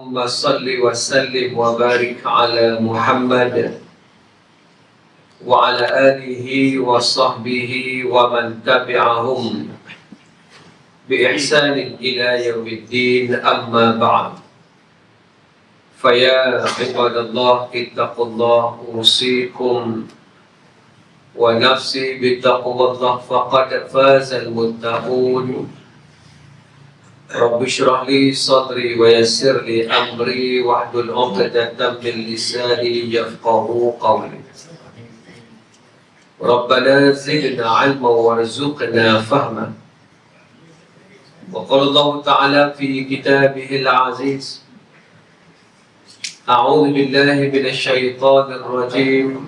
Allahumma salli wa sallim wa barik ala Muhammad wa ala alihi wa sahbihi wa man tabi'ahum bi ihsanin ila yaumiddin, amma ba'd. Faya ibadallah ittaqullah, usikum wa nafsi bittaqwallah, faqad fazal muttaqun. Rabbi shrah li sadri wa yassir li amri wahlul 'uqdatam min lisani yafqahu qawli. Rabbana zidna 'ilman warzuqna fahma. Wa qala Allah ta'ala fi kitabihil 'aziz, a'udzu billahi minasy syaithanir rajim.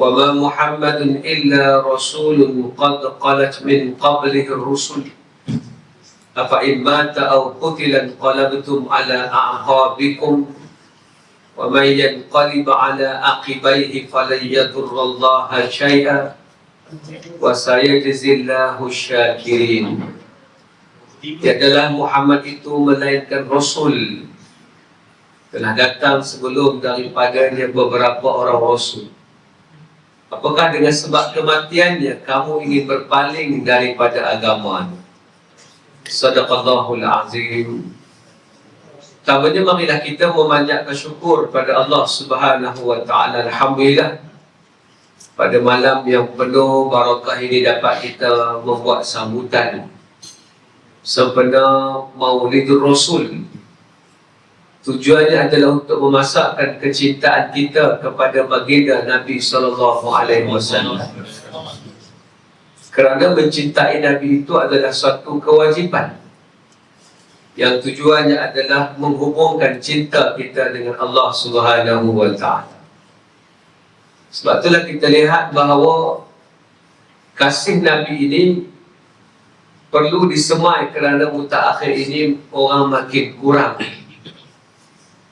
Wa ma Muhammadun illa rasulun qad qalat min qablihi ar-rusul. Afa in mata aw qutila inqalabtum ala a'qabikum wa may yanqalib ala aqibaihi falan yadurrallaha syai'a wa sayajzillahu syakirin. Tiadalah Muhammad itu melainkan Rasul, telah datang sebelum daripadanya beberapa orang Rasul. Apakah dengan sebab kematiannya kamu ingin berpaling daripada agama? Sadaqallahul azim. Pertamanya, marilah kita memanjatkan syukur pada Allah Subhanahu wa ta'ala. Alhamdulillah, pada malam yang penuh barakah ini dapat kita membuat sambutan sempena Maulidur Rasul. Tujuannya adalah untuk memasakkan kecintaan kita kepada baginda Nabi sallallahu alaihi wasallam. Kerana mencintai Nabi itu adalah suatu kewajipan yang tujuannya adalah menghubungkan cinta kita dengan Allah Subhanahu wa ta'ala. Sebab itulah kita lihat bahawa kasih Nabi ini perlu disemai, kerana mutakhir ini orang makin kurang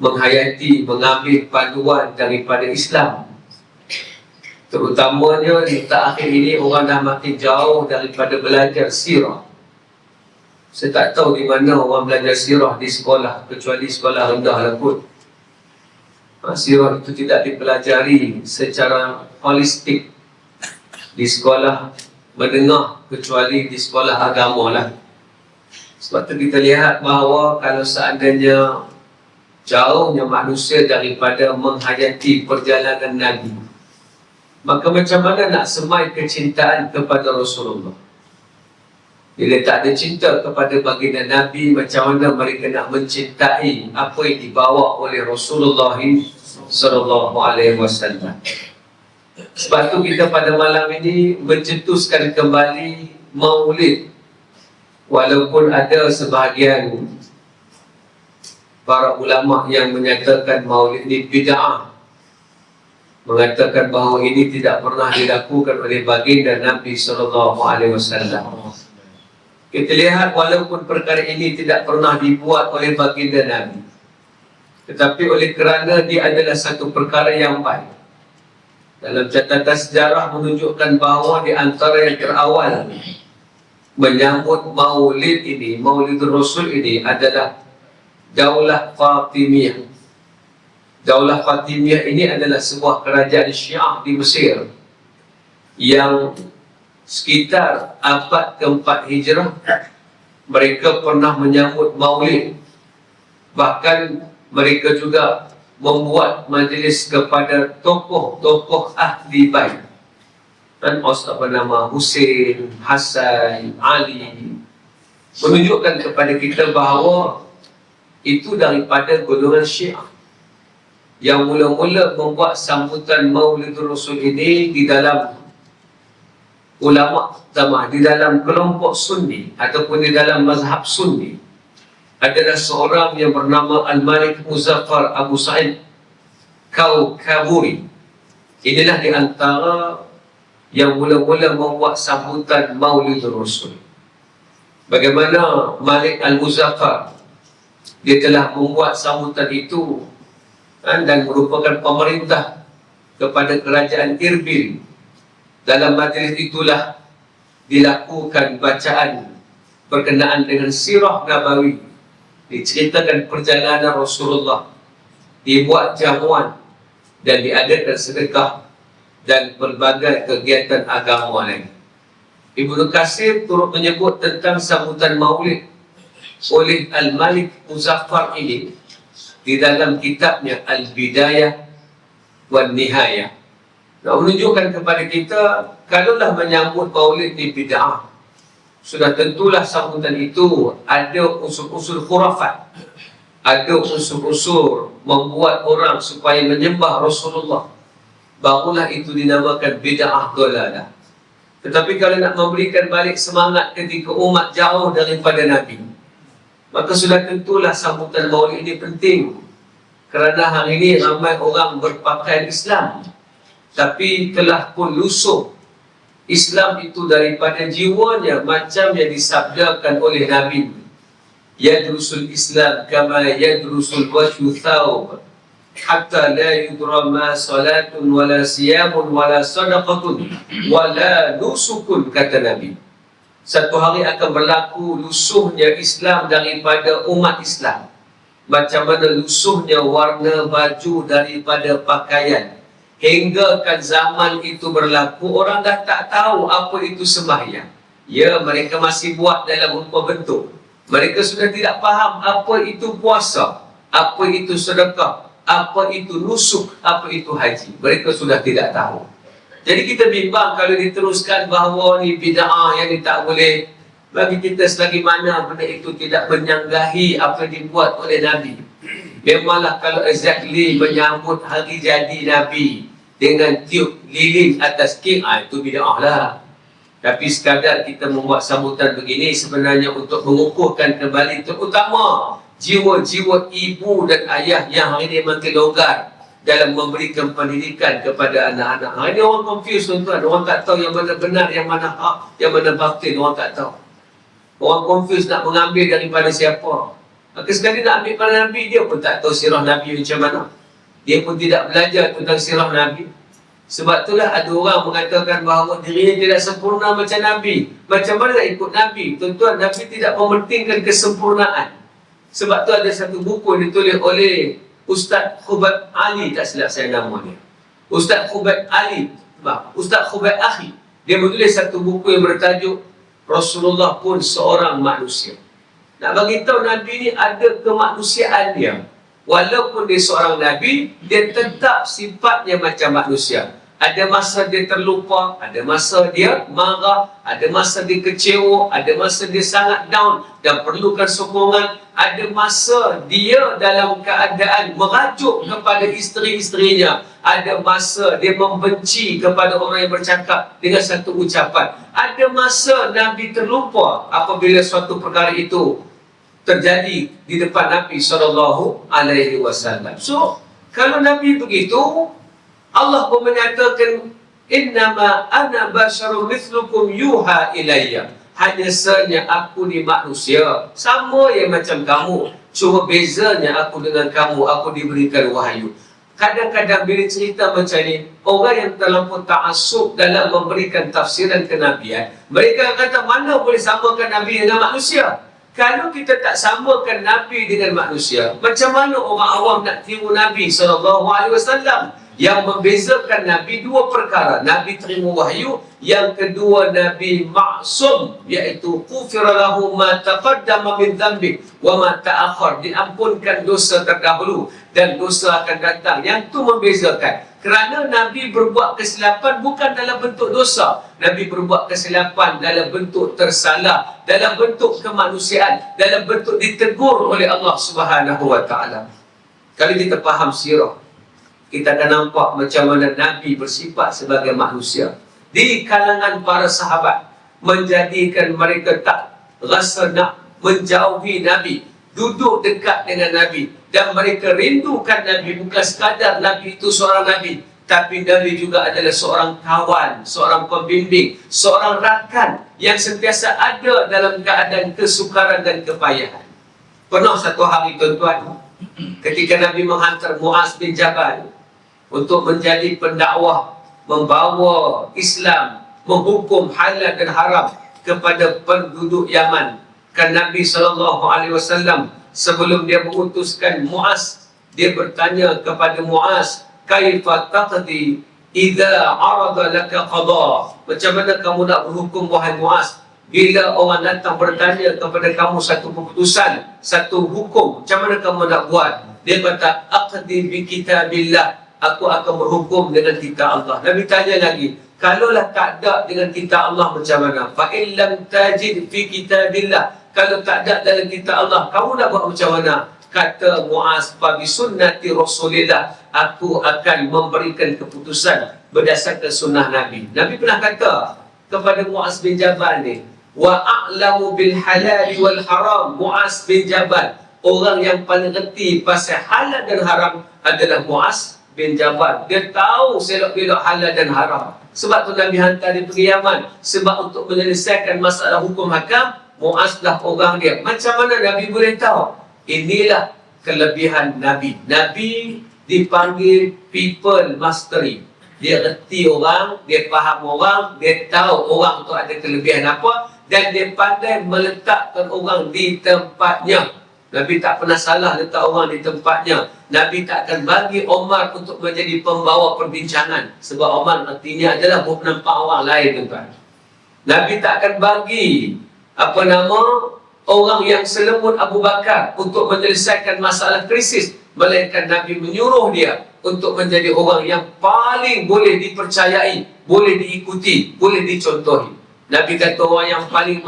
menghayati, mengambil panduan daripada Islam. Terutamanya di akhir ini orang dah makin jauh daripada belajar sirah. Saya tak tahu di mana orang belajar sirah di sekolah, kecuali sekolah rendah lah kot. Sirah itu tidak dipelajari secara holistik di sekolah menengah, kecuali di sekolah agama lah. Sebab tu kita lihat bahawa kalau seandainya jauhnya manusia daripada menghayati perjalanan Nabi, maka macam mana nak semai kecintaan kepada Rasulullah? Bila tak ada cinta kepada baginda Nabi, macam mana mereka nak mencintai apa yang dibawa oleh Rasulullah sallallahu alaihi wasallam? Sebab tu kita pada malam ini mencetuskan kembali Maulid. Walaupun ada sebahagian para ulama yang menyatakan Maulid ini bid'ah, mengatakan bahawa ini tidak pernah dilakukan oleh baginda Nabi SAW. Kita lihat walaupun perkara ini tidak pernah dibuat oleh baginda Nabi, tetapi oleh kerana dia adalah satu perkara yang baik, dalam catatan sejarah menunjukkan bahawa di antara yang terawal menyambut Maulid ini, Maulidur Rasul ini adalah Daulah Fatimiyah. Daulah Fatimiyah ini adalah sebuah kerajaan Syiah di Mesir yang sekitar abad ke-4 Hijrah mereka pernah menyambut Maulid. Bahkan mereka juga membuat majlis kepada tokoh-tokoh ahli bait, dan apa nama, Husain, Hasan, Ali, menunjukkan kepada kita bahawa itu daripada golongan Syiah yang mula-mula membuat sambutan Maulidur Rasul ini di dalam ulama zaman, di dalam kelompok Sunni ataupun di dalam mazhab Sunni, adalah seorang yang bernama Al-Malik Muzaffar Abu Sa'id Kaburi. Inilah di antara yang mula-mula membuat sambutan Maulidur Rasul. Bagaimana Malik Al-Muzaffar, dia telah membuat sambutan itu dan merupakan pemerintah kepada kerajaan Irbil. Dalam majlis itulah dilakukan bacaan berkenaan dengan sirah Nabawi diceritakan perjalanan Rasulullah, dibuat jamuan dan diadakan sedekah dan berbagai kegiatan agama lain. Ibnu Katsir turut menyebut tentang sambutan maulid oleh Al-Malik Muzaffar ini di dalam kitabnya Al-Bidayah wan Nihayah. Nak menunjukkan kepada kita, kalaulah menyambut maulid di bid'ah, sudah tentulah sambutan itu ada unsur-unsur khurafat, ada unsur-unsur membuat orang supaya menyembah Rasulullah, barulah itu dinamakan bid'ah dalalah. Tetapi kalau nak memberikan balik semangat ketika umat jauh daripada Nabi, maka sudah tentulah sambutan maulid ini penting. Kerana hari ini ramai orang berpakaian Islam, tapi telah pun lusuh Islam itu daripada jiwanya, macam yang disabdakan oleh Nabi, yadrusul Islam kama yadrusul wasyu thawb hatta la yudra ma salatun wala siyamun wala sadaqatun wala nusukun, kata Nabi. Satu hari akan berlaku lusuhnya Islam daripada umat Islam, macam mana lusuhnya warna baju daripada pakaian. Hingga kan zaman itu berlaku, orang dah tak tahu apa itu sembahyang. Ya, mereka masih buat dalam rupa bentuk. Mereka sudah tidak faham apa itu puasa, apa itu sedekah, apa itu nusuk, apa itu haji. Mereka sudah tidak tahu. Jadi kita bimbang kalau diteruskan bahawa ni bid'ah yang ni tak boleh. Bagi kita selagi mana benda itu tidak menyanggahi apa yang dibuat oleh Nabi. Memanglah kalau exactly menyambut hari jadi Nabi dengan tiup lilin atas kek, itu bid'ah lah. Tapi sekadar kita membuat sambutan begini sebenarnya untuk mengukuhkan kembali, terutama jiwa-jiwa ibu dan ayah yang hari ini makin longgar dalam memberikan pendidikan kepada anak-anak. Hari ini orang confused, tuan-tuan. Orang tak tahu yang mana benar, yang mana hak, yang mana batil. Orang tak tahu. Orang confused nak mengambil daripada siapa. Maka sekali nak ambil pada Nabi, dia pun tak tahu sirah Nabi macam mana. Dia pun tidak belajar tentang sirah Nabi. Sebab itulah ada orang mengatakan bahawa dirinya tidak sempurna macam Nabi. Macam mana nak ikut Nabi? Tuan-tuan, Nabi tidak mementingkan kesempurnaan. Sebab tu ada satu buku yang ditulis oleh Ustaz Khubat Ali, tak silap saya nama dia. Ustaz Khubat Ali, Ustaz Khubat Akhi. Dia menulis satu buku yang bertajuk Rasulullah pun seorang manusia. Nak bagi tahu Nabi ni ada kemanusiaan dia. Walaupun dia seorang Nabi, dia tetap sifatnya macam manusia. Ada masa dia terlupa, ada masa dia marah, ada masa dia kecewa, ada masa dia sangat down dan perlukan sokongan. Ada masa dia dalam keadaan merajuk kepada isteri-isterinya. Ada masa dia membenci kepada orang yang bercakap dengan satu ucapan. Ada masa Nabi terlupa apabila suatu perkara itu terjadi di depan Nabi SAW. So, kalau Nabi begitu, Allah pun menyatakan, innama ana basyarum mithlukum yuha ilayya. Hanya sahaja aku ni manusia, sama yang macam kamu. Cuma bezanya aku dengan kamu, aku diberikan wahyu. Kadang-kadang bila cerita macam ni, orang yang terlampau ta'assub dalam memberikan tafsiran kenabian, mereka kata mana boleh samakan Nabi dengan manusia? Kalau kita tak samakan Nabi dengan manusia, macam mana orang awam nak tiru Nabi SAW? Yang membezakan Nabi dua perkara. Nabi terima wahyu. Yang kedua, Nabi maksum, iaitu ghufira lahu ma taqaddama min dhanbi wa ma ta'akhkhar. Diampunkan dosa terdahulu dan dosa akan datang. Yang tu membezakan. Kerana Nabi berbuat kesilapan bukan dalam bentuk dosa. Nabi berbuat kesilapan dalam bentuk tersalah, dalam bentuk kemanusiaan, dalam bentuk ditegur oleh Allah Subhanahu wa taala. Kalau kita faham sirah, kita akan nampak macam mana Nabi bersifat sebagai manusia. Di kalangan para sahabat, menjadikan mereka tak rasa nak menjauhi Nabi, duduk dekat dengan Nabi. Dan mereka rindukan Nabi, bukan sekadar Nabi itu seorang Nabi, tapi Nabi juga adalah seorang kawan, seorang pembimbing, seorang rakan yang sentiasa ada dalam keadaan kesukaran dan kepayahan. Pernah satu hari, tuan-tuan, ketika Nabi menghantar Muaz bin Jabal untuk menjadi pendakwah, membawa Islam, menghukum halal dan haram kepada penduduk Yaman. Kan Nabi SAW sebelum dia mengutuskan Muaz, dia bertanya kepada Muaz, kaifa taqdi idza arada laka qada? Macam mana kamu nak berhukum wahai Muaz bila orang datang bertanya kepada kamu satu keputusan, satu hukum, macam mana kamu nak buat? Dia kata, aqdi bi kitabillah, aku akan berhukum dengan kitab Allah. Nabi tanya lagi, kalaulah tak ada dengan kitab Allah macam mana? Fa in lam tajid fi kitabillah, kalau tak ada dalam kitab Allah, kamu nak buat macam mana? Kata Muaz, fa bi sunnati Rasulillah, aku akan memberikan keputusan berdasarkan sunnah Nabi. Nabi pernah kata kepada Muaz bin Jabal ni, wa a'lamu bil halal wal haram Muaz bin Jabal. Orang yang paling reti pasal halal dan haram adalah Muaz bin Jabal. Dia tahu selok-belok halal dan haram. Sebab tu Nabi hantar dia pergi Yaman. Sebab untuk menyelesaikan masalah hukum hakam, Muaz lah orang dia. Macam mana Nabi boleh tahu? Inilah kelebihan Nabi. Nabi dipanggil people mastery. Dia reti orang, dia faham orang, dia tahu orang tu ada kelebihan apa, dan dia pandai meletakkan orang di tempatnya. Nabi tak pernah salah letak orang di tempatnya. Nabi tak akan bagi Omar untuk menjadi pembawa perbincangan. Sebab Omar artinya adalah buat nampak orang lain, tuan. Nabi tak akan bagi orang yang selemut Abu Bakar untuk menyelesaikan masalah krisis. Melainkan Nabi menyuruh dia untuk menjadi orang yang paling boleh dipercayai, boleh diikuti, boleh dicontohi. Nabi kata orang yang paling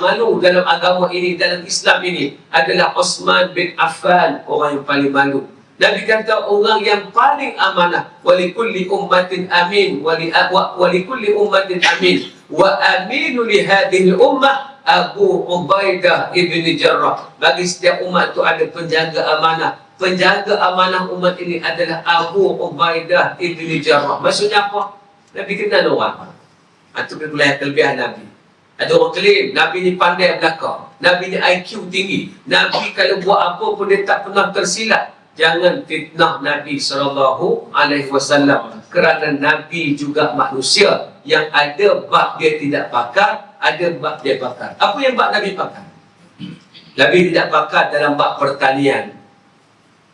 malu dalam agama ini, dalam Islam ini adalah Uthman bin Affan, orang yang paling malu. Nabi kata orang yang paling amanah, walikulli ummatin amin, walikulli ummatin amin, wa aminu li hadhihi ummah Abu Ubaidah ibn Jarrah. Bagi setiap umat itu ada penjaga amanah. Penjaga amanah umat ini adalah Abu Ubaidah ibn Jarrah. Maksudnya apa? Nabi kenal orang. Itu kelebihan Nabi. Ada orang klaim Nabi ni pandai belakang, Nabi ni IQ tinggi, Nabi kalau buat apa pun dia tak pernah tersilap. Jangan fitnah Nabi SAW, kerana Nabi juga manusia yang ada bab dia tidak pakar, ada bab dia pakar. Apa yang bab Nabi pakar? Nabi tidak pakar dalam bab pertanian.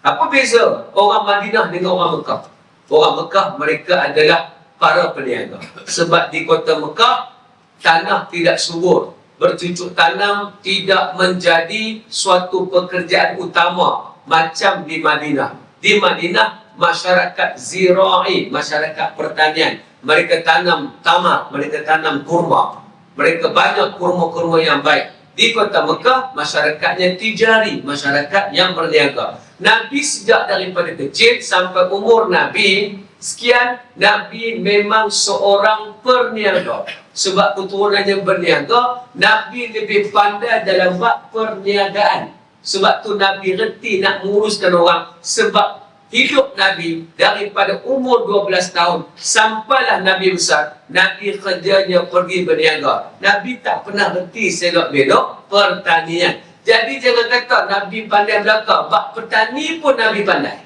Apa beza orang Madinah dengan orang Mekah? Orang Mekah mereka adalah para peniaga. Sebab di kota Mekah tanah tidak subur, bercucuk tanam tidak menjadi suatu pekerjaan utama macam di Madinah. Di Madinah masyarakat zirai, masyarakat pertanian. Mereka tanam tamar, mereka tanam kurma. Mereka banyak kurma-kurma yang baik. Di kota Mekah masyarakatnya tijari, masyarakat yang berniaga. Nabi sejak daripada kecil sampai umur Nabi sekian, Nabi memang seorang perniaga. Sebab keturunannya berniaga, Nabi lebih pandai dalam bab perniagaan. Sebab tu Nabi reti nak menguruskan orang. Sebab hidup Nabi daripada umur 12 tahun sampailah Nabi besar, Nabi kerjanya pergi berniaga. Nabi tak pernah reti selok-belok pertanian. Jadi jangan kata Nabi pandai belaka. Bab petani pun Nabi pandai.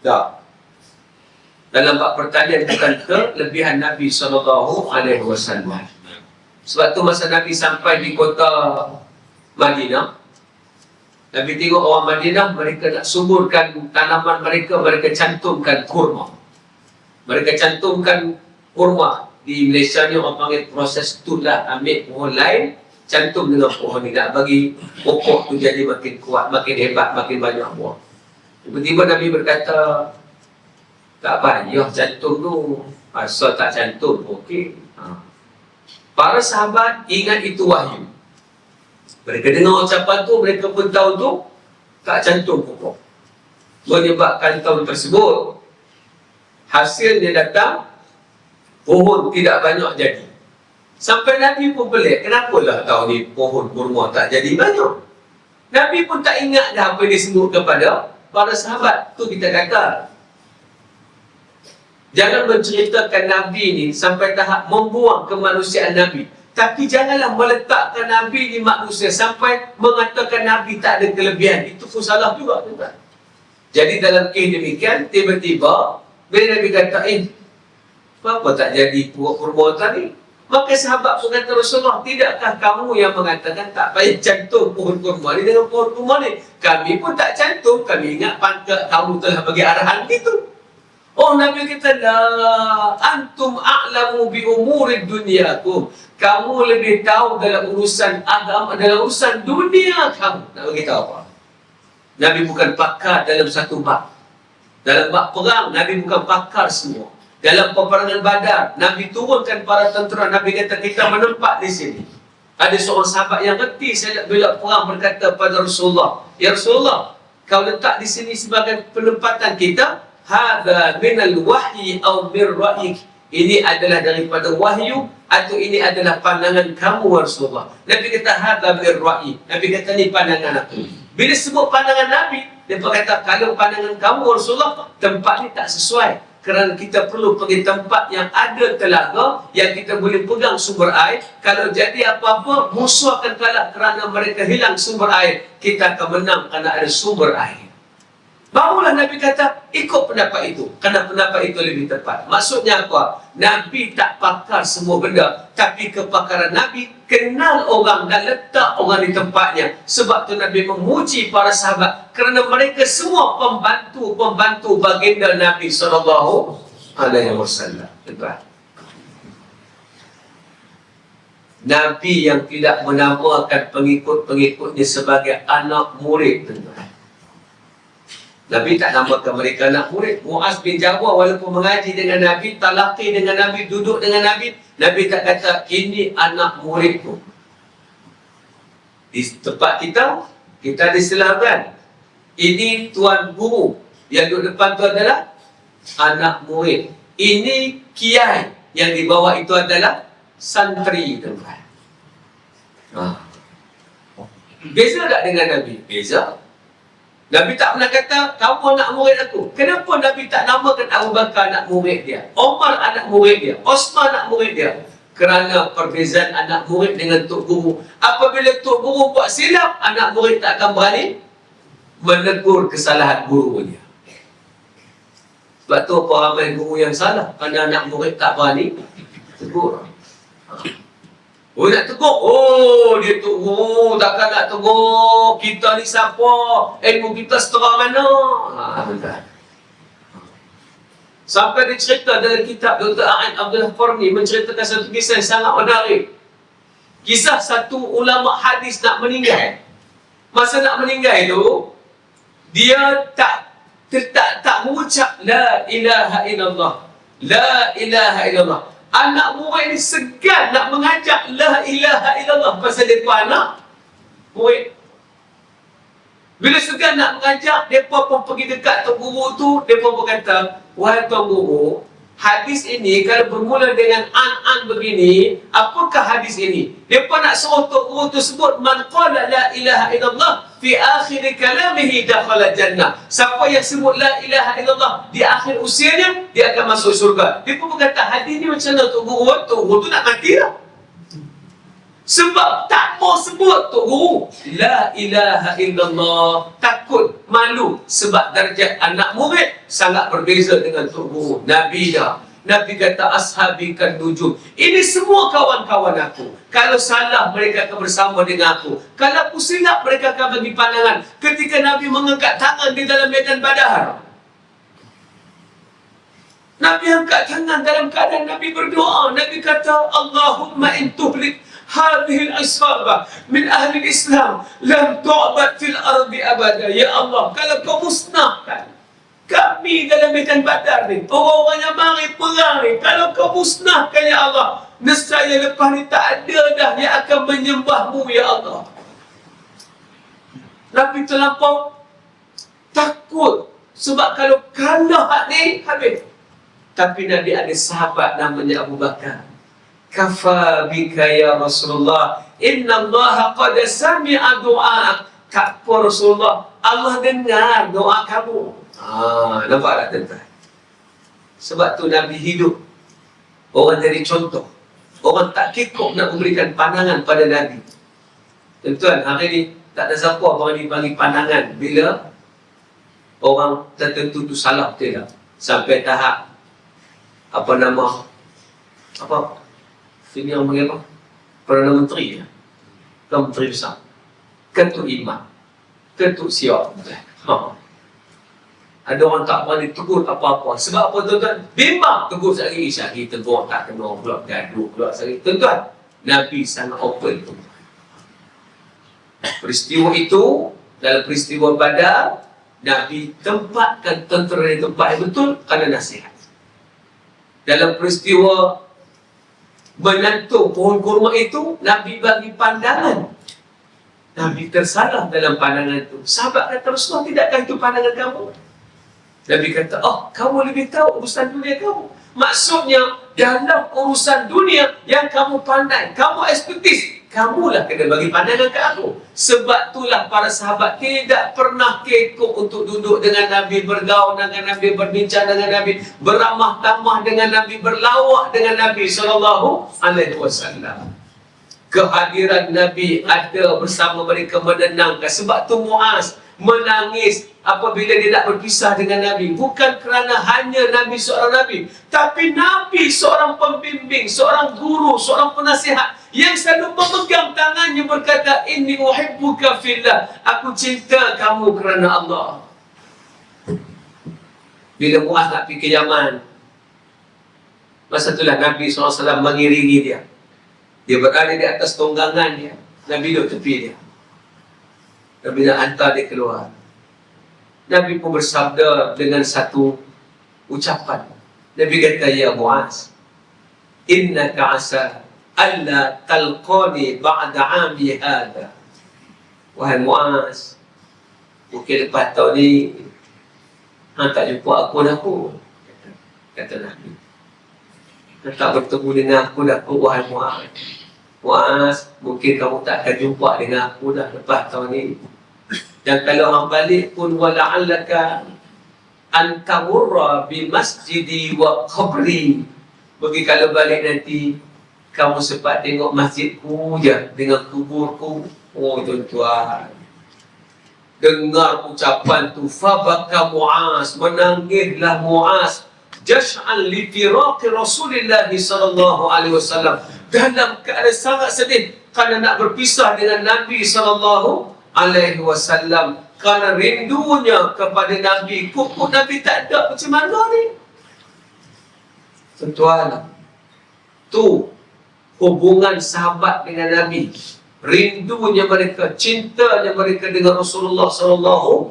Tak. Dalam bab pertanian bukan kelebihan Nabi SAW. Sebab tu masa Nabi sampai di kota Madinah, Nabi tengok orang Madinah, mereka nak suburkan tanaman mereka, mereka cantumkan kurma. Mereka cantumkan kurma. Di Malaysia ni orang panggil proses tu lah, ambil pohon lain, cantum dengan pohon ni, nak bagi pokok tu jadi makin kuat, makin hebat, makin banyak buah. Tiba-tiba Nabi berkata, tak payah cantum tu, asal tak cantum, okey. Para sahabat ingat itu wahyu. Mereka dengar ucapan tu, mereka pun tahu tu tak cantum pokok. Menyebabkan tahun tersebut hasilnya datang, pohon tidak banyak jadi. Sampai Nabi pun pelik, kenapalah tahun ni pohon kurma tak jadi banyak. Nabi pun tak ingat dah apa yang disebut kepada para sahabat. Tu kita kata, jangan menceritakan Nabi ni sampai tahap membuang kemanusiaan Nabi. Tapi janganlah meletakkan Nabi di manusia sampai mengatakan Nabi tak ada kelebihan. Itu pun salah juga, tuan. Jadi dalam kes demikian, tiba-tiba bila Nabi kata, kenapa tak jadi pokok kurma tadi? Maka sahabat pun kata Rasulullah, tidakkah kamu yang mengatakan tak payah cantum pohon kurma ni dengan pohon kurma ni? Kami pun tak cantum, kami ingat kamu telah bagi arahan gitu. Oh, Nabi kata, la antum a'lamu bi umuri dunyakum. Kamu lebih tahu dalam urusan agama, dalam urusan dunia kamu. Nak beritahu apa? Nabi bukan pakar dalam satu bab. Dalam bab perang, Nabi bukan pakar semua. Dalam peperangan Badar, Nabi turunkan para tentera. Nabi kata, kita menempat di sini. Ada seorang sahabat yang reti saya nak bela perang, berkata pada Rasulullah, ya Rasulullah, kau letak di sini sebagai penempatan kita. Hadza minal wahyi aw mir ra'yik. Ini adalah daripada wahyu atau ini adalah pandangan kamu Rasulullah. Nabi kata hadza mir ra'yi. Nabi kata ni pandangan aku. Bila sebut pandangan Nabi, dia berkata kalau pandangan kamu Rasulullah, tempat ni tak sesuai. Kerana kita perlu pergi tempat yang ada telaga, yang kita boleh pegang sumber air. Kalau jadi apa-apa, musuh akan kalah kerana mereka hilang sumber air. Kita akan menang kerana ada sumber air. Barulah Nabi kata, ikut pendapat itu. Kerana pendapat itu lebih tepat. Maksudnya apa? Nabi tak pakar semua benda. Tapi kepakaran Nabi, kenal orang dan letak orang di tempatnya. Sebab tu Nabi memuji para sahabat. Kerana mereka semua pembantu-pembantu baginda Nabi SAW. Tuan. Nabi yang tidak menamakan pengikut-pengikutnya sebagai anak murid. Tuan. Nabi tak namakan mereka anak murid. Muaz bin Jabal walaupun mengaji dengan Nabi, talaqi dengan Nabi, duduk dengan Nabi, Nabi tak kata, ini anak muridku. Di tempat kita disilahkan, ini tuan guru. Yang duduk depan tu adalah anak murid. Ini kiai. Yang di bawah itu adalah santri. Beza tak dengan Nabi? Beza. Nabi tak pernah kata, kamu anak murid aku. Kenapa Nabi tak namakan Abu Bakar anak murid dia? Omar anak murid dia? Osman anak murid dia? Kerana perbezaan anak murid dengan tok guru. Apabila tok guru buat silap, anak murid tak akan berani menegur kesalahan gurunya. Sebab tu apa ramai guru yang salah? Kerana anak murid tak berani tegur. Oh, nak tegur? Oh, dia tegur. Takkan nak tegur. Kita ni siapa? Ilmu kita setengah mana? Sampai dia cerita dalam kitab Dr. A'in Abdullah Qarni menceritakan satu kisah yang sangat menarik. Kisah satu ulama hadis nak meninggal. Masa nak meninggal itu, dia tak mengucap La ilaha illallah. La ilaha illallah. Anak murid ni segan nak mengajak La ilaha illallah pasal dia pun anak murid. Bila segan nak mengajak, mereka pun pergi dekat Tok Guru tu, mereka pun berkata, wahai Tok Guru, hadis ini kalau bermula dengan an begini, apakah hadis ini? Mereka nak suruh Tok Guru tu sebut, man qala la ilaha illallah fi akhir kalamihi dakhala jannah. Siapa yang sebut la ilaha illallah di akhir usianya, dia akan masuk syurga. Dia pun berkata, hadis ni macam mana Tok Guru? Tok Guru tu nak mati lah. Sebab tak mau sebut Tok Guru la ilaha illallah. Takut, malu. Sebab darjat anak murid sangat berbeza dengan Tok Guru. Nabi dah. Nabi kata, ashabi kan nujum. Ini semua kawan-kawan aku. Kalau salah, mereka akan bersama dengan aku. Kalau aku silap, mereka akan bagi pandangan. Ketika Nabi mengangkat tangan di dalam medan Badar, Nabi angkat tangan dalam keadaan Nabi berdoa. Nabi kata, Allahumma in tuhlik hadhihi al-isabah min ahli al-Islam lam tu'bad fil ardi abada. Ya Allah, kalau kau musnahkan kami dalam medan Badar ni, orang-orang yang mari perang ni, kalau kau musnahkan ya Allah, nescaya lepas ni tak ada dah yang akan menyembahmu ya Allah. Nabi terlampau takut. Sebab kalau kalah ni, habis. Tapi Nabi ada sahabat namanya Abu Bakar. Kafa bika ya Rasulullah, inna Allah qad sami'a du'a. Tak apa Rasulullah, Allah dengar doa kamu. Nampak tak tuan-tuan? Sebab tu Nabi hidup, orang jadi contoh. Orang tak kekok nak memberikan pandangan pada Nabi. Tuan-tuan, hari ni tak ada siapa orang ni bagi pandangan bila orang tertentu tu salah betul tak? Sampai tahap Sini yang panggil apa? Perdana Menteri ya? Bukan Menteri Besar. Ketua Imam. Ketua Siap. Ada orang tak berani tegur apa-apa. Sebab apa tuan-tuan? Bimbang tegur sekali. Syari tegur tak kena pula gaduh pula sekali. Tuan-tuan, Nabi sangat open tu. Peristiwa itu, dalam peristiwa Badar, Nabi tempatkan tentera di tempat yang betul kerana nasihat. Dalam peristiwa menyentuh pohon kurma itu, Nabi bagi pandangan. Nabi tersalah dalam pandangan itu. Sahabat kata, Rasulullah, tidakkah itu pandangan kamu? Nabi kata, oh, kamu lebih tahu urusan dunia kamu. Maksudnya, dalam urusan dunia yang kamu pandai, kamu ekspertis, kamulah kena bagi pandangan ke aku. Sebab itulah para sahabat tidak pernah kekok untuk duduk dengan Nabi, bergaul dengan Nabi, berbincang dengan Nabi, beramah tamah dengan Nabi, berlawak dengan Nabi SAW. Kehadiran Nabi ada bersama mereka menenangkan. Sebab tu Muaz menangis apabila dia nak berpisah dengan Nabi. Bukan kerana hanya Nabi seorang Nabi, tapi Nabi seorang pembimbing, seorang guru, seorang penasihat yang selalu memegang tangannya berkata, inni uhibbuka fillah, aku cinta kamu kerana Allah. Bila Muaz nak pergi ke Yaman, masa itulah Nabi SAW mengiringi dia. Dia berada di atas tunggangan dia. Nabi duduk tepi dia. Nabi nak hantar dia keluar. Nabi pun bersabda dengan satu ucapan. Nabi kata, ya Muaz, innaka asa alla talqani ba'da 'ami hadha. Wahai Muaz, mungkin lepas tahun ni hang tak jumpa aku dah pun. Kata Nabi. Hang tak bertemu dengan aku dah pun, wahai Muaz. Muaz, mungkin kamu tak akan jumpa dengan aku dah lepas tahun ni. Dan kalau hang balik pun, wala'allaka an tamurra bi masjidi wa qabri. Bagi kalau balik nanti, kamu sempat tengok masjidku je dengan kuburku. Oh tuan-tuan, dengar ucapan tu, fabaka Muaz, menangislah Muaz, jash'an li firaqi Rasulillah sallallahu alaihi wasallam, dalam keadaan sangat sedih kerana nak berpisah dengan Nabi sallallahu alaihi wasallam, kerana rindunya kepada Nabi. Kok Nabi tak ada, macam mana ni? Tuan-tuan, tu hubungan sahabat dengan Nabi, rindunya mereka, cintanya mereka dengan Rasulullah sallallahu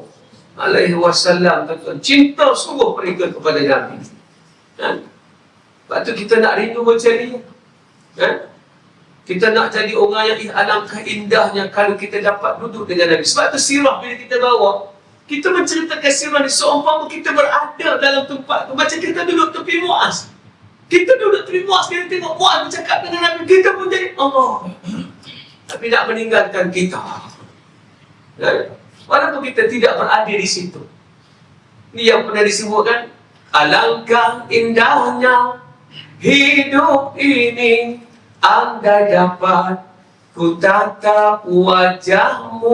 alaihi wasallam. Tuan-tuan, cinta sungguh mereka kepada Nabi. Lepas tu kita nak rindu macam ni. Kita nak jadi orang yang alangkah indahnya kalau kita dapat duduk dengan Nabi. Sebab tu sirah bila kita bawa, kita menceritakan sirah ni seumpama kita berada dalam tempat tu. Macam kita duduk tepi Muaz. Kita duduk tepi Muaz, kita tengok Muaz bercakap dengan Nabi, kita pun jadi Allah. Tapi nak meninggalkan kita. Walaupun kita tidak berada di situ. Ini yang pernah disebutkan, alangkah indahnya hidup ini, andai dapat ku tatap wajahmu,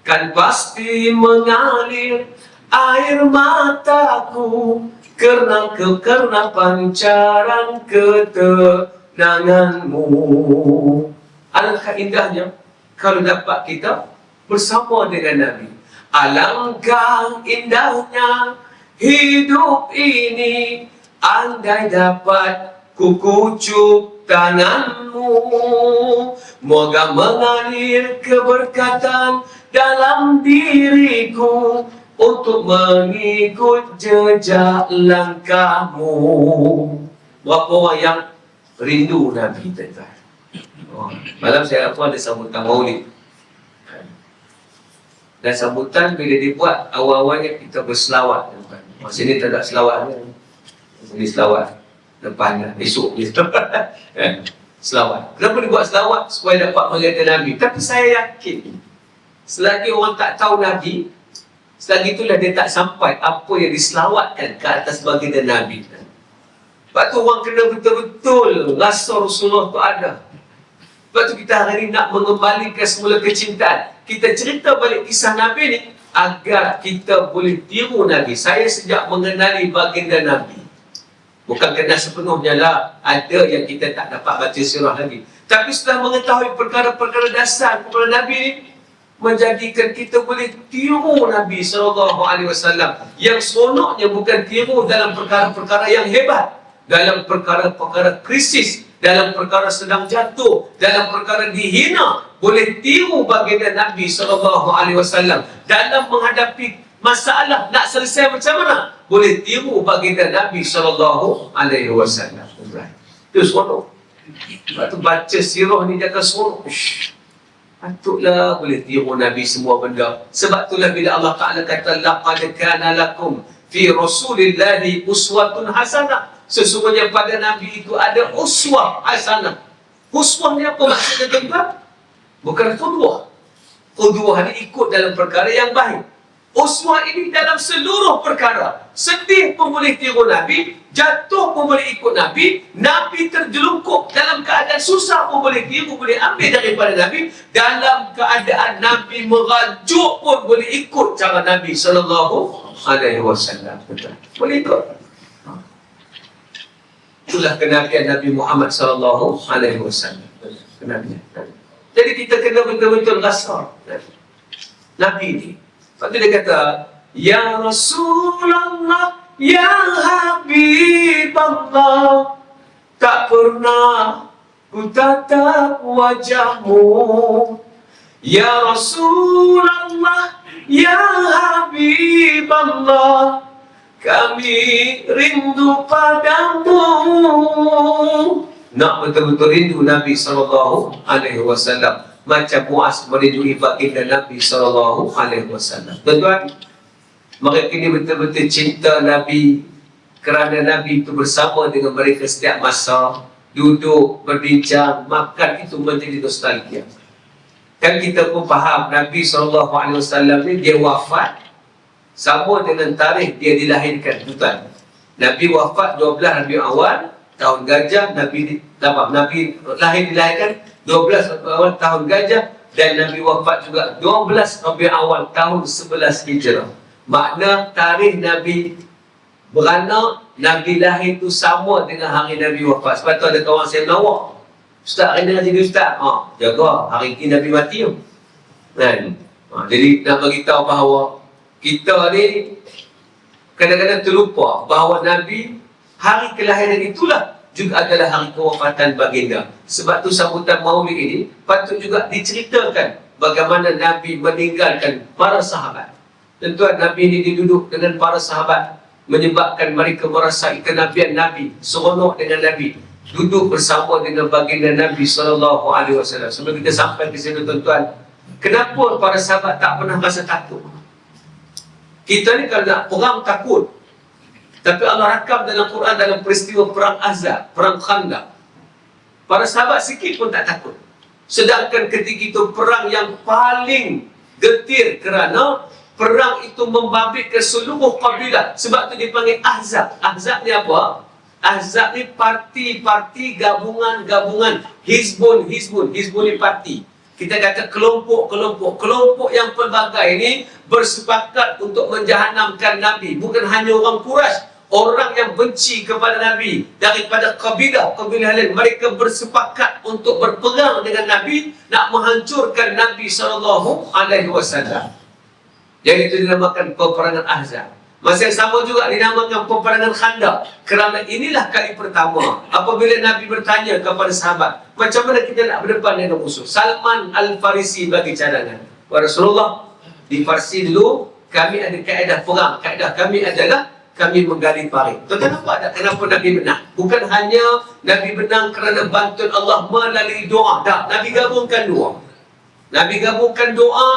kan pasti mengalir air mataku, karena pancaran ketenanganmu. Alangkah indahnya kalau dapat kita bersama dengan Nabi. Alangkah indahnya hidup ini, andai dapat ku kucuk tanganmu, moga mengalir keberkatan dalam diriku untuk mengikut jejak langkahmu. Berapa orang yang rindu Nabi, tuan-tuan. Malam saya ada sambutan maulid. Dan sambutan bila dibuat, awal-awalnya kita berselawat. Masa ni tak ada selawat. Ini selawat depan, esok ni selawat. Kenapa dibuat selawat? Supaya dapat mengaitkan Nabi. Tapi saya yakin, selagi orang tak tahu Nabi, selagi itulah dia tak sampai apa yang diselawatkan ke atas baginda Nabi. Sebab tu orang kena betul-betul rasa Rasulullah tu ada. Sebab tu kita hari ini nak mengembalikan semula kecintaan. Kita cerita balik kisah Nabi ni agar kita boleh tiru Nabi. Saya sejak mengenali baginda Nabi, Bukan kena sepenuhnya lah. Ada yang kita tak dapat baca sirah lagi. Tapi setelah mengetahui perkara-perkara dasar kepada Nabi ni, menjadikan kita boleh tiru Nabi SAW. Yang seronoknya bukan tiru dalam perkara-perkara yang hebat, dalam perkara-perkara krisis, dalam perkara sedang jatuh, dalam perkara dihina, boleh tiru baginda Nabi SAW. Dalam menghadapi masalah nak selesai macam mana, boleh tiru baginda Nabi SAW. Itu seronok. Sebab tu baca sirah ni jangan seronok. Patutlah boleh tiru Nabi semua benda. Sebab itulah bila Allah Ta'ala kata laqad kana lakum fi rasulillahi uswatun hasanah. Sesungguhnya pada Nabi itu ada uswah hasanah. Uswah ni apa maksudnya tuan-tuan? Bukan qudwah. Qudwah ni ikut dalam perkara yang baik. Uswah ini dalam seluruh perkara. Sedih pun boleh tiru Nabi, jatuh pun boleh ikut Nabi, Nabi terjelungkup dalam keadaan susah pun boleh tiru, boleh ambil daripada Nabi, dalam keadaan Nabi merajuk pun boleh ikut cara Nabi SAW. Boleh ikut. Itulah kenabian Nabi Muhammad SAW. Kenabian. Jadi kita kena betul-betul rasa Nabi ni. Lepas tu dia kata, Ya Rasulullah, Ya Habib Allah, tak pernah ku tatap wajahmu. Ya Rasulullah, Ya Habib Allah, kami rindu padamu. Nak betul-betul rindu Nabi SAW. Macam Muaz merindui baginda Nabi SAW. Tuan-tuan, mereka ini betul-betul cinta Nabi kerana Nabi itu bersama dengan mereka setiap masa, duduk, berbincang, makan, itu menjadi nostalgia. Kan kita pun faham Nabi SAW ni dia wafat sama dengan tarikh dia dilahirkan. Tuan, Nabi wafat 12 Rabiul Awal tahun Gajah, Nabi dilahirkan 12 Rabiul Awal tahun Gajah, dan Nabi wafat juga 12 Rabiul Awal tahun 11 Hijrah. Makna tarikh Nabi beranak, Nabi lahir tu sama dengan hari Nabi wafat. Sebab tu ada kawan saya melawak, Ustaz, hari ni jadi Ustaz, jaga hari ini Nabi mati kan? Jadi nak bagi tahu bahawa kita ni kadang-kadang terlupa bahawa Nabi, hari kelahiran itulah juga adalah hari kewafatan baginda. Sebab tu sambutan Maulid ini patut juga diceritakan bagaimana Nabi meninggalkan para sahabat. Tuan-tuan, Nabi ini diduduk dengan para sahabat, menyebabkan mereka merasai kenabian Nabi, seronok dengan Nabi, duduk bersama dengan baginda Nabi SAW. Sebelum kita sampai ke sini tuan-tuan, kenapa para sahabat tak pernah rasa takut? Kita ni kalau nak perang takut. Tapi Allah rakam dalam Quran dalam peristiwa perang Ahzab, perang Khandaq, para sahabat sikit pun tak takut. Sedangkan ketika itu perang yang paling getir kerana perang itu membabitkan seluruh kabilah. Sebab tu dipanggil Ahzab. Ahzab ni apa? Ahzab ni parti-parti, gabungan-gabungan, hizbun. Hizbun ni parti. Kita kata kelompok yang pelbagai ini bersepakat untuk menjahanamkan Nabi. Bukan hanya orang Quraisy, orang yang benci kepada Nabi daripada kabilah lain, mereka bersepakat untuk berperang dengan Nabi, nak menghancurkan Nabi SAW. Jadi itu dinamakan peperangan Ahzab. Masa yang sama juga dinamakan peperangan Khandaq, kerana inilah kali pertama apabila Nabi bertanya kepada sahabat, macam mana kita nak berdepan dengan musuh. Salman Al-Farisi bagi cadangan, Rasulullah, di Farsi dulu kami ada kaedah perang. Kaedah kami adalah kami menggali parit. Kenapa Nabi menang? Bukan hanya Nabi menang kerana bantuan Allah melalui doa. Tak, Nabi gabungkan doa.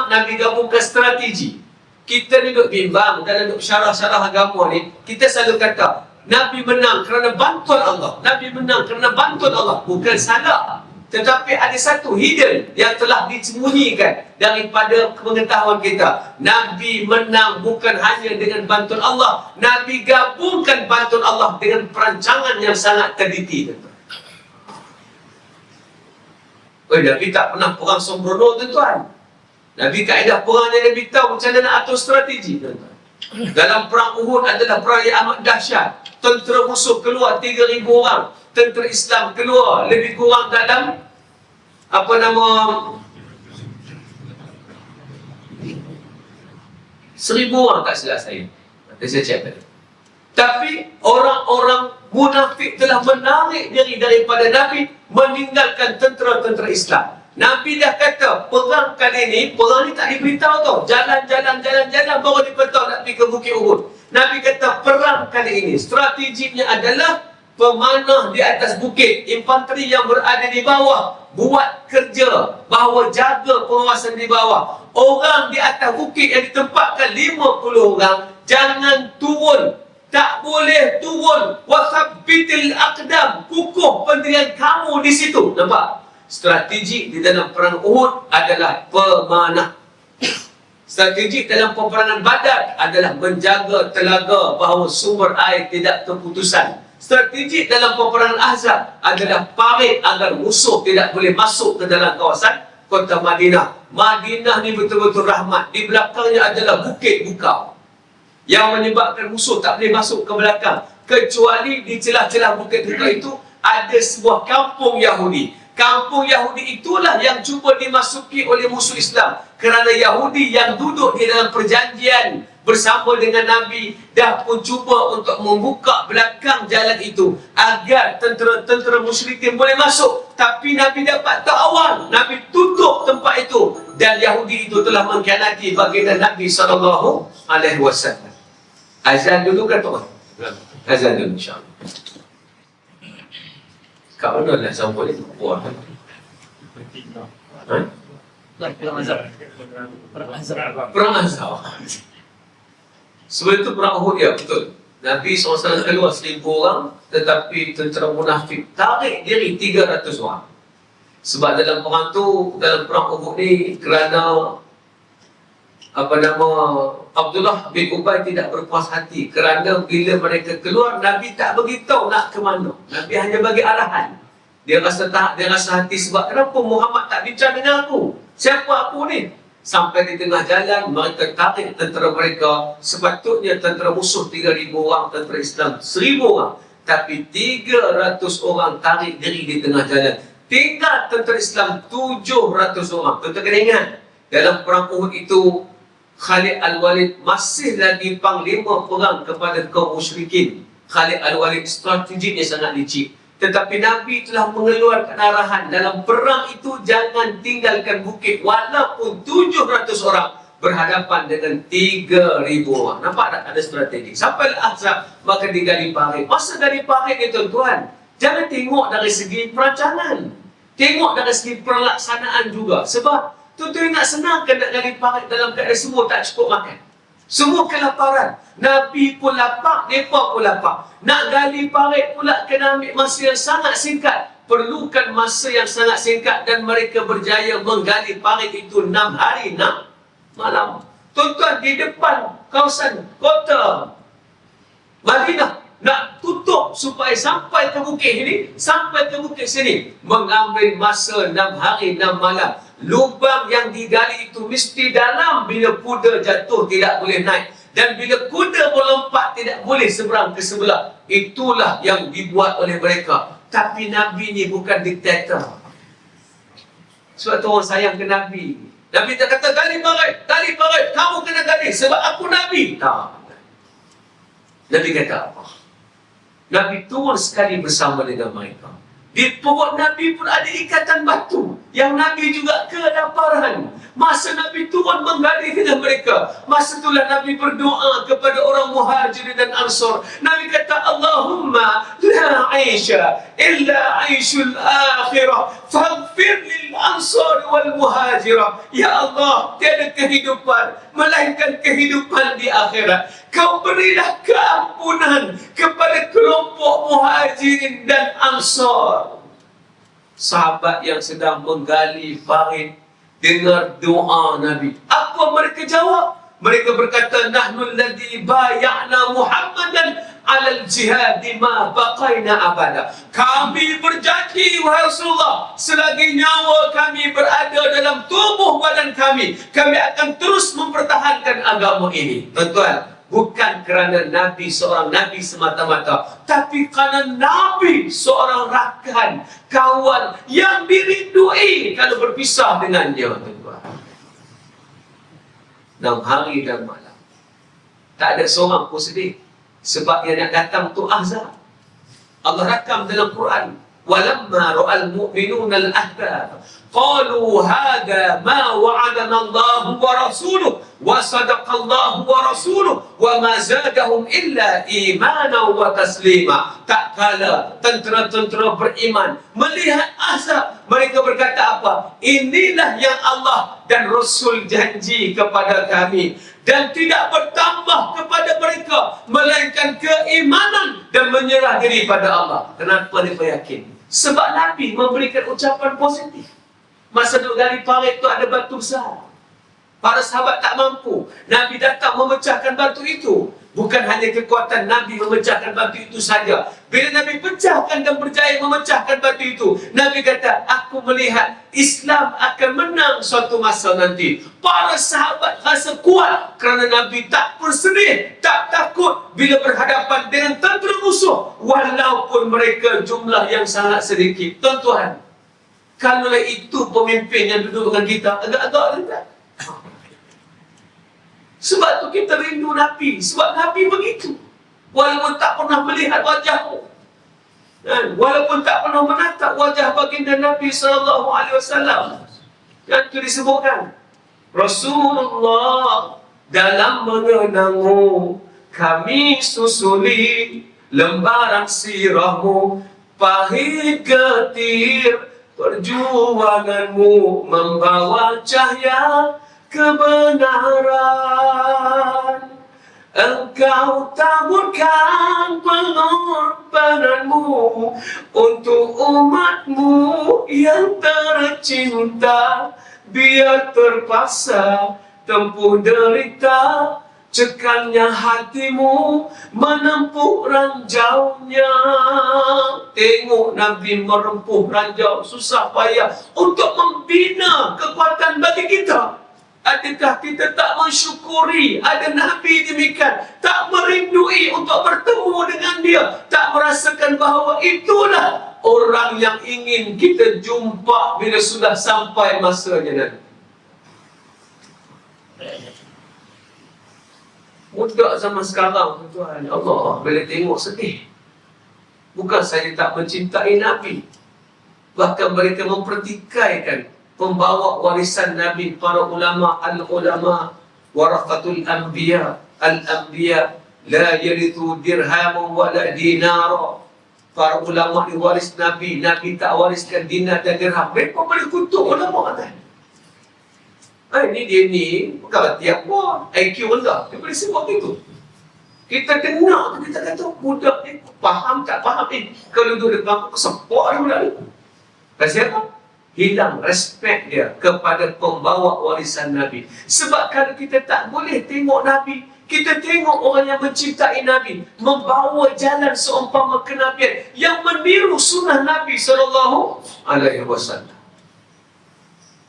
Nabi gabungkan strategi. Kita ni duk bimbang dan duk syarah-syarah agama ni, kita selalu kata Nabi menang kerana bantuan Allah. Nabi menang kerana bantuan Allah. Bukan salah. Tetapi ada satu hidden yang telah disembunyikan daripada pengetahuan kita. Nabi menang bukan hanya dengan bantuan Allah. Nabi gabungkan bantuan Allah dengan perancangan yang sangat teliti. Nabi tak pernah perang sembrono tuan-tuan. Nabi kaedah perangnya Nabi tahu macam mana nak atur strategi tuan-tuan. Dalam perang Uhud adalah perang yang amat dahsyat. Tentera musuh keluar 3,000 orang. Tentera Islam keluar lebih kurang dalam 1,000 orang tak silap saya. Nanti saya cek tadi. Tapi orang-orang munafik telah menarik diri daripada Nabi, meninggalkan tentera-tentera Islam. Nabi dah kata, perang kali ni, perang ni tak diberitahu tau. Jalan-jalan baru diberitahu nak pergi ke Bukit Uhud. Nabi kata, perang kali ini, strateginya adalah pemanah di atas bukit, infanteri yang berada di bawah, buat kerja, bahawa jaga pengawasan di bawah. Orang di atas bukit yang ditempatkan 50 orang, jangan turun. Tak boleh turun. Wasabbitil aqdam, kukuh pendirian kamu di situ. Nampak? Strategi di dalam perang Uhud adalah pemanah. Strategi dalam peperangan Badar adalah menjaga telaga bahawa sumber air tidak terputusan. Strategi dalam peperangan Ahzab adalah parit agar musuh tidak boleh masuk ke dalam kawasan kota Madinah. Madinah ni betul-betul rahmat. Di belakangnya adalah bukit bukau yang menyebabkan musuh tak boleh masuk ke belakang. Kecuali di celah-celah bukit bukau itu ada sebuah kampung Yahudi. Kampung Yahudi itulah yang cuba dimasuki oleh musuh Islam. Kerana Yahudi yang duduk di dalam perjanjian bersama dengan Nabi dah pun cuba untuk membuka belakang jalan itu agar tentera-tentera musyrikin boleh masuk. Tapi Nabi dapat ta'awan. Nabi tutup tempat itu. Dan Yahudi itu telah mengkhianati baginda Nabi SAW. Azan dulu kan Tuan? Azan dulu insyaAllah. Kat mana lah sambut itu? Puan. Perang Ahzab. Sebelum itu perang Uhud, ya betul. Nabi SAW keluar 1,000 orang, tetapi tentera munafik tarik diri 300 orang. Sebab dalam perang tu, dalam perang Uhud ni, kerana Abdullah bin Ubay tidak berpuas hati kerana bila mereka keluar, Nabi tak beritahu nak ke mana. Nabi hanya bagi arahan. Dia rasa hati sebab kenapa Muhammad tak bincang dengan aku? Siapa aku ni? Sampai di tengah jalan, mereka tarik tentera mereka. Sepatutnya tentera musuh 3,000 orang, tentera Islam 1,000 orang. Tapi 300 orang tarik diri di tengah jalan. Tinggal tentera Islam 700 orang. Tuan-tuan kena ingat, dalam perang Uhud itu, Khalid Al-Walid masih lagi panglima perang kepada kaum musyrikin. Khalid Al-Walid strateginya sangat licik. Tetapi Nabi telah mengeluarkan arahan dalam perang itu jangan tinggalkan bukit walaupun 700 orang berhadapan dengan 3,000 orang. Nampak tak ada strategi? Sampai Ahzab maka digali parit. Masa gali parit ni tuan-tuan, jangan tengok dari segi perancangan. Tengok dari segi pelaksanaan juga. Sebab tuan-tuan ingat senang ke nak gali parit dalam keadaan semua tak cukup makan? Semua kelaparan. Nabi pun lapar, mereka pun lapar. Nak gali parit pula kena ambil masa yang sangat singkat. Perlukan masa yang sangat singkat dan mereka berjaya menggali parit itu 6 hari 6 malam. Tuan-tuan, di depan kawasan kota Madinah nak tutup supaya sampai ke bukit ini, sampai ke bukit sini, mengambil masa 6 hari 6 malam. Lubang yang digali itu mesti dalam. Bila kuda jatuh tidak boleh naik, dan bila kuda melompat tidak boleh seberang ke sebelah. Itulah yang dibuat oleh mereka. Tapi Nabi ni bukan diktator. Sebab tu orang sayang ke Nabi. Nabi tak kata gali parit, kamu kena gali sebab aku Nabi. Tak. Nabi kata apa? Nabi turun sekali bersama dengan mereka. Di perut Nabi pun ada ikatan batu yang Nabi juga kelaparan. Masa Nabi turun menggali dengan mereka, masa itulah Nabi berdoa kepada orang Muhajirin dan Ansar. Nabi kata, Allahumma la aisha illa aishul akhirah faghfir lil ansar wal muhajirah. Ya Allah, tiada kehidupan melainkan kehidupan di akhirat. Kau berilah keampunan kepada kelompok Muhajirin dan Ansar. Sahabat yang sedang menggali parit dengar doa Nabi. Apa mereka jawab? Mereka berkata, nahnu alladhi bay'ana Muhammadan alal jihad ma baqaina abada. Kami berjanji, wahai Rasulullah, selagi nyawa kami berada dalam tubuh badan kami akan terus mempertahankan agama ini. Tuan-tuan, bukan kerana Nabi seorang Nabi semata-mata, tapi kerana Nabi seorang rakan, kawan yang dirindui kalau berpisah dengannya, tuan-tuan. 6 hari dan malam. Tak ada seorang pun sedih. Sebab yang nak datang tu azab. Allah rakam dalam Quran. Walamma ra'al mu'minuna al-ahzab qalu hadha ma wa'adana Allah wa rasuluhu wa sadaqa Allah wa rasuluhu wa ma zadahum illa imanan wa taslima. Tak kala tentera-tentera beriman melihat azab, mereka berkata apa? Inilah yang Allah dan Rasul janji kepada kami, dan tidak bertambah kepada mereka melainkan keimanan dan menyerah diri pada Allah. Kenapa mereka yakin? Sebab Nabi memberikan ucapan positif. Masa duduk gali parit tu ada batu besar, para sahabat tak mampu, Nabi datang memecahkan batu itu. Bukan hanya kekuatan Nabi memecahkan batu itu saja. Bila Nabi pecahkan dan berjaya memecahkan batu itu, Nabi kata, aku melihat Islam akan menang suatu masa nanti. Para sahabat rasa kuat kerana Nabi tak bersedih, tak takut bila berhadapan dengan tentera musuh, walaupun mereka jumlah yang sangat sedikit. Tuan-tuan, kalaulah itu pemimpin yang duduk dengan kita, agak-agak rendah. Sebab tu kita rindu Nabi. Sebab Nabi begitu. Walaupun tak pernah melihat wajahmu, walaupun tak pernah menatap wajah baginda Nabi SAW, yang itu disebutkan Rasulullah dalam mengenangmu, kami susuli lembaran sirahmu, pahit getir perjuanganmu membawa cahaya kebenaran. Engkau taburkan pengorbananmu untuk umatmu yang tercinta, biar terpaksa tempuh derita, cekannya hatimu menempuh ranjaunya. Tengok Nabi merempuh ranjau susah payah untuk membina kekuatan bagi kita. Adakah kita tak mensyukuri ada Nabi demikian, tak merindui untuk bertemu dengan dia, tak merasakan bahawa itulah orang yang ingin kita jumpa bila sudah sampai masanya nanti. Budak zaman sekarang, tuan, Allah, bila tengok sedih. Bukan saja tak mencintai Nabi, bahkan mereka mempertikaikan pembawa warisan Nabi, para ulama, al-ulama warathatul anbiya, al-anbiya la yarithu dirhamun wala dinara. Para ulama diwaris Nabi, Nabi tak wariskan dinar dan dirham. Mereka boleh kutuk ulama kan? Ini dia ni bukan tiap pun IQ rendah, dia boleh sebut gitu. Kita kena, kita kata budak ni faham tak faham ni. Kalau duduk depan aku kesempok dia budak ni. Pasal apa? Hilang respect dia kepada pembawa warisan Nabi. Sebab kalau kita tak boleh tengok Nabi, kita tengok orang yang mencintai Nabi, membawa jalan seumpama kenabian, yang meniru sunnah Nabi SAW.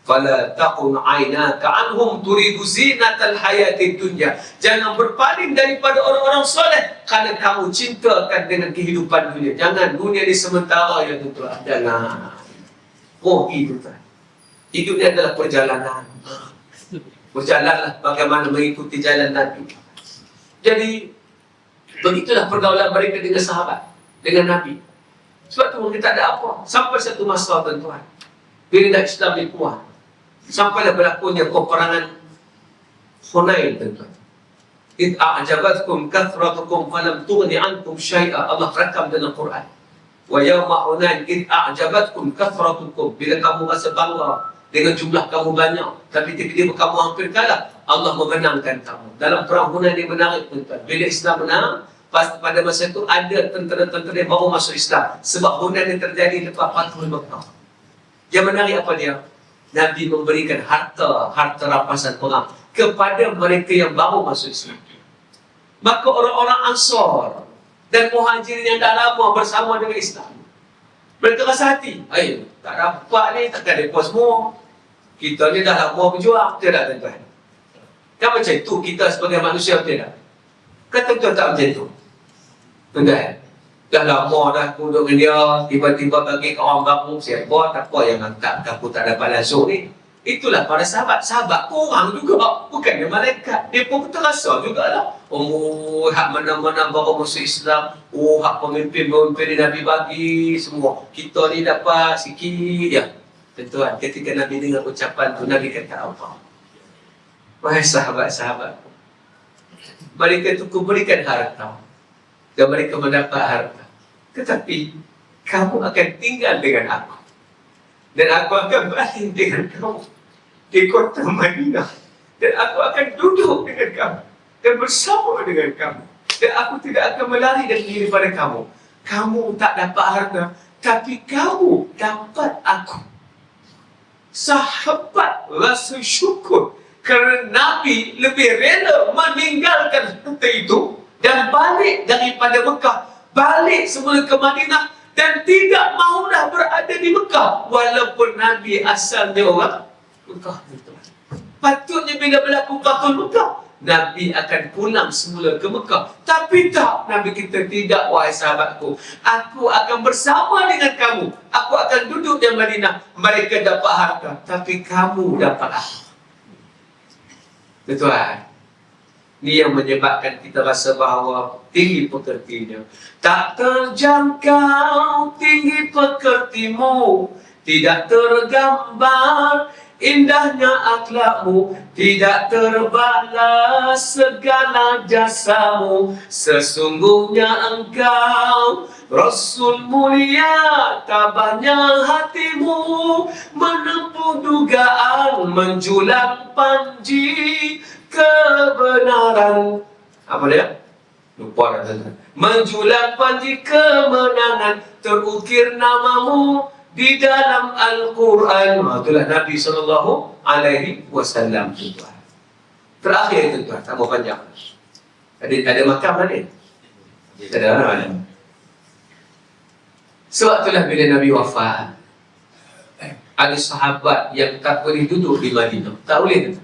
Fala taqun aynaka anhum turidu zinatal hayatid dunya. Jangan berpaling daripada orang-orang soleh kerana kamu cintakan dengan kehidupan dunia. Jangan, dunia ni sementara ya tuan. Jangan. Oh, itu tuan. Hidup ni adalah perjalanan. Berjalanlah bagaimana mengikuti jalan Nabi. Jadi, begitulah pergaulan mereka dengan sahabat, dengan Nabi. Sebab tu mereka tak ada apa. Sampai satu masa, tuan-tuan, bila dah Islam ni kuat, sampailah berlakunya peperangan Hunain, tuan-tuan. Id a'jabatkum kathratukum falam tughni ankum syai'a. Allah rakam dalam Quran. Wa yawma Hunain id a'jabatkum kathratukum. Bila kamu rasa bangga dengan jumlah kamu banyak, tapi tiba-tiba kamu hampir kalah, Allah memenangkan kamu. Dalam perang Hunain dia menarik, tuan-tuan. Bila Islam menang, pada masa itu ada tentera-tentera yang baru masuk Islam. Sebab Hunain yang terjadi lepas Fathul Makkah. Yang menarik apa dia? Nabi memberikan harta rampasan perang kepada mereka yang baru masuk Islam. Maka orang-orang Ansar dan Muhajirin yang dah lama bersama dengan Islam, mereka rasa hati, tak dapat ni, takkan mereka semua. Kita ni dah lama berjuang, tidak tuan-tuan. Kan macam itu kita sebagai manusia, tidak? Kata tuan tak macam tu. Tuan-tuan, dah lama dah aku duduk dengan dia, tiba-tiba bagi ke orang baru, saya buat apa yang aku tak dapat langsung ni. Itulah para sahabat. Sahabat orang juga, bukannya malaikat. Dia pun terasa jugalah. Hak mana-mana baru masuk Islam, hak pemimpin-pemimpin Nabi bagi semua. Kita ni dapat sikit ya. Tuan-tuan, ketika Nabi dengar ucapan tu, Nabi kata apa? Wahai sahabat-sahabat, mereka itu kuberikan harta dan mereka mendapat harta, tetapi kamu akan tinggal dengan aku dan aku akan balik dengan kamu di kota Madinah, dan aku akan duduk dengan kamu dan bersama dengan kamu, dan aku tidak akan melari daripada kamu. Kamu tak dapat harta, tapi kamu dapat aku. Sahabat rasa syukur kerana Nabi lebih rela meninggalkan harta itu dan balik daripada Mekah, balik semula ke Madinah, dan tidak mahulah berada di Mekah walaupun Nabi asalnya orang Mekah. Patutnya bila berlaku Fathul Mekah, Nabi akan pulang semula ke Mekah. Tapi tak, Nabi kita tidak. Wahai sahabatku, aku akan bersama dengan kamu, aku akan duduk di Madinah. Mereka dapat harta, tapi kamu dapat aku. Tuan-tuan, ini yang menyebabkan kita rasa bahawa tinggi pekertinya. Tak terjangkau tinggi pekertimu, tidak tergambar indahnya akhlakmu, tidak terbalas segala jasamu. Sesungguhnya engkau Rasul mulia, tabahnya hatimu menempuh dugaan, menjulang panji kebenaran. Apa dia? Lupa dah. Menjulang panji kemenangan, terukir namamu di dalam Al-Quran. Itulah Nabi SAW. Terakhir tuan-tuan, tak mau panjang. Ada makam tadi? Ada. Sebab itulah bila Nabi wafat, ada sahabat yang tak boleh duduk di Madinah. Tak boleh.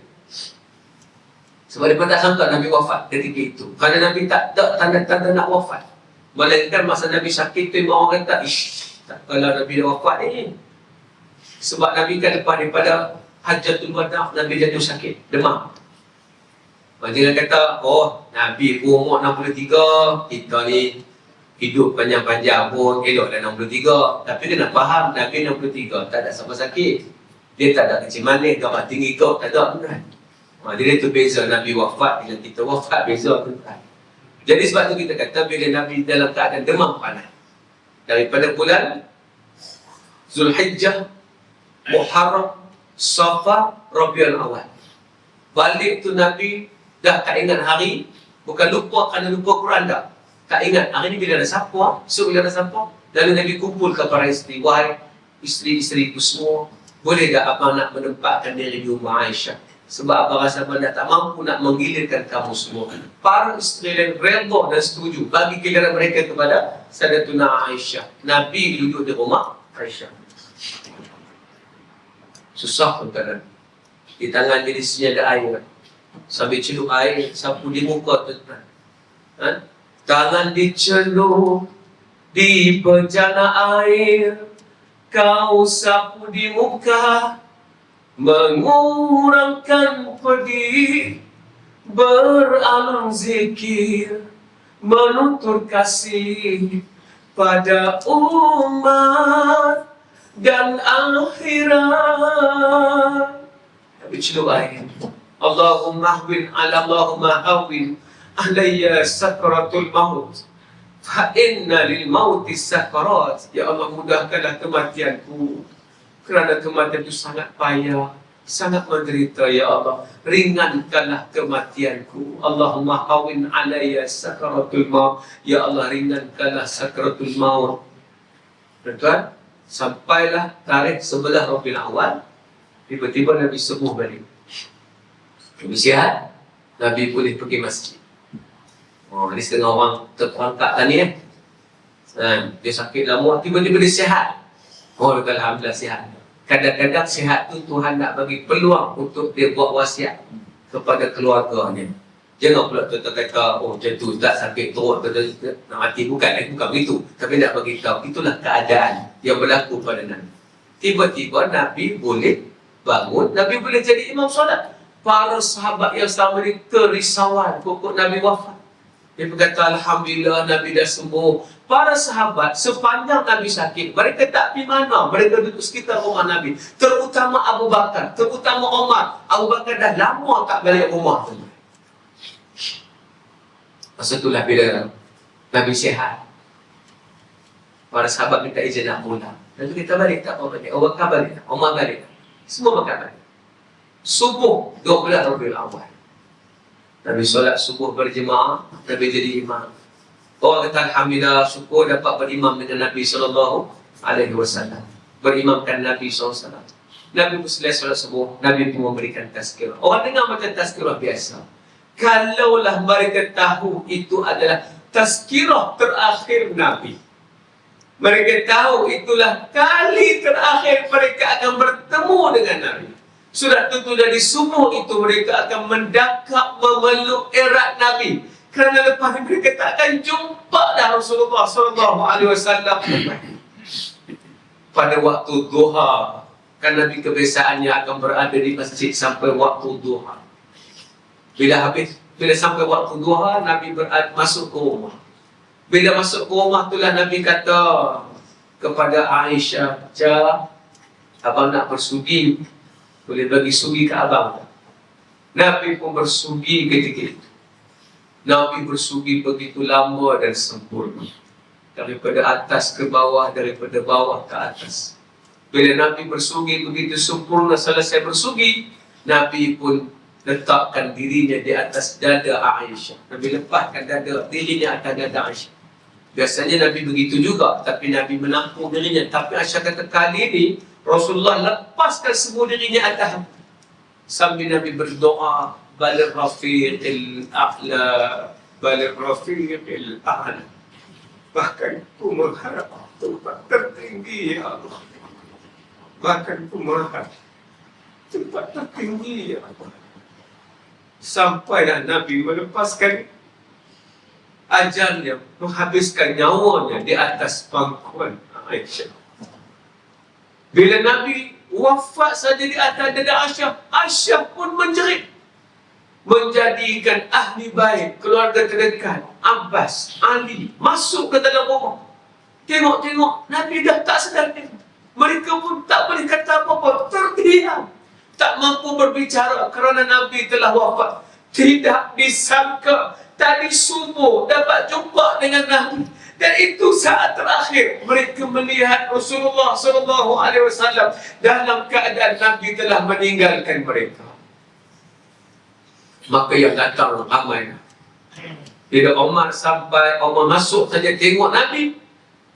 Sebab mereka tak sangka Nabi wafat ketika itu. Kerana Nabi tak ada tanda-tanda nak wafat. Melainkan masa Nabi sakit tu, orang kata, tak kalau Nabi dah wafat ni. Sebab Nabi kan lepas daripada Hajjatul Wada', Nabi jatuh sakit, demam. Jangan kata, Nabi umur 63, kita ni hidup panjang-panjang pun elok dah 63. Tapi kena faham, Nabi 63 tak ada siapa sakit. Dia tak ada kecil manis, gambar tinggi kau, tak ada kan. Jadi itu beza Nabi wafat dengan kita wafat, beza tuan. Jadi sebab tu kita kata bila Nabi dalam keadaan demam panas, daripada bulan Zulhijjah, Muharram, Safar, Rabiul Awal. Balik tu Nabi dah tak ingat hari, bukan lupa kerana lupa Quran dah. Tak ingat hari ni bila ada siapa, esok bila ada siapa. Lalu Nabi kumpul ke para isteri, wahai isteri-isteriku semua, boleh tak abang nak menempatkan diri di rumah Aisyah? Sebab abang rasa abang tak mampu nak menggilirkan kamu semua. Para isteri yang redha dan setuju bagi giliran mereka kepada Sayyidatuna Aisyah. Nabi duduk di rumah Aisyah. Susah tuan-tuan. Di tangan dia ada air. Sambil celup air, sapu di muka tuan-tuan. Tangan dicelup di bejana air, kau sapu di muka, mengurangkan pedih, beralun zikir, menutur kasih pada umat dan akhirat. Tapi celup air. Allahumma hawwin alayya sakratul maut, fa inna lil mauti sakrat. Ya Allah, mudahkanlah kematianku, kerana kematian itu sangat payah, sangat menderita. Ya Allah, ringankanlah kematianku. Allahumma hawwin alayya sakratul maut. Ya Allah, ringankanlah sakratul maut. Tuan-tuan, sampailah tarikh 11 Rabiul Awal, tiba-tiba Nabi sembuh balik. Nabi sihat, Nabi boleh pergi masjid. Ini setengah orang terperangkap tadi dia sakit lama, tiba-tiba dia sihat. Alhamdulillah sihat. Kadang-kadang sihat tu Tuhan nak bagi peluang untuk dia buat wasiat kepada keluarganya. Jangan pula tuan kata, oh macam tu tak sakit teruk, nak mati. Bukan begitu. Tapi nak bagi tahu, itulah keadaan yang berlaku pada Nabi. Tiba-tiba Nabi boleh bangun, Nabi boleh jadi imam solat. Para sahabat yang selama ini kerisauan pokok Nabi wafat. Dia berkata, Alhamdulillah Nabi dah sembuh. Para sahabat sepanjang Nabi sakit, mereka tak pergi mana, mereka duduk sekitar rumah Nabi. Terutama Abu Bakar, terutama Umar. Abu Bakar dah lama tak balik rumah tu. Masa itulah bila Nabi sihat, para sahabat minta izin nak pulang. Nabi kita balik tak apa balik. Abu Bakar balik tak, Umar balik tak. Semua bakar balik. Subuh 12 Rabiul Awal, Nabi solat subuh berjemaah, Nabi jadi imam. Orang kata Alhamdulillah, syukur dapat berimam dengan Nabi SAW. Berimamkan Nabi SAW. Nabi pun selesai solat subuh, Nabi pun memberikan tazkirah. Orang dengar macam tazkirah biasa. Kalaulah mereka tahu itu adalah tazkirah terakhir Nabi, mereka tahu itulah kali terakhir mereka akan bertemu dengan Nabi, sudah tentu dari subuh itu mereka akan mendakap memeluk erat Nabi. Kerana lepas mereka tak akan jumpa dah Rasulullah SAW pada waktu duha. Kan Nabi kebiasaannya akan berada di masjid sampai waktu duha. Bila sampai waktu duha, Nabi masuk ke rumah. Bila masuk ke rumah itulah Nabi kata kepada Aisyah, "Ja, abang nak bersugi, boleh bagi sugi ke abang?" Nabi pun bersugi ketika itu. Nabi bersugi begitu lama dan sempurna, daripada atas ke bawah, daripada bawah ke atas. Bila Nabi bersugi begitu sempurna, selesai bersugi, Nabi pun letakkan dirinya di atas dada Aisyah. Nabi lepaskan dirinya atas dada Aisyah. Biasanya Nabi begitu juga, tapi Nabi menampung dirinya. Tapi Aisyah kata kali ini Rasulullah lepaskan semua dirinya atas, sambil Nabi berdoa, Balir Rafiqil A'la, Balir Rafiqil A'la. Bahkan ku mengharap tempat tertinggi, ya Allah. Bahkan ku mengharap tempat tertinggi, ya Allah. Sampailah Nabi melepaskan ajalnya, menghabiskan nyawanya di atas pangkuan Aisyah. Bila Nabi wafat saja di atas dada Aisyah, Aisyah pun menjerit, menjadikan ahli baik, keluarga terdekat, Abbas, Ali, masuk ke dalam rumah. Tengok, Nabi dah tak sedar. Mereka pun tak boleh kata apa-apa, terdiam, tak mampu berbicara kerana Nabi telah wafat. Tidak disangka tadi subuh dapat jumpa dengan Nabi, dan itu saat terakhir mereka melihat Rasulullah SAW dalam keadaan Nabi telah meninggalkan mereka. Maka yang datang ramai. Bila Umar masuk saja tengok Nabi,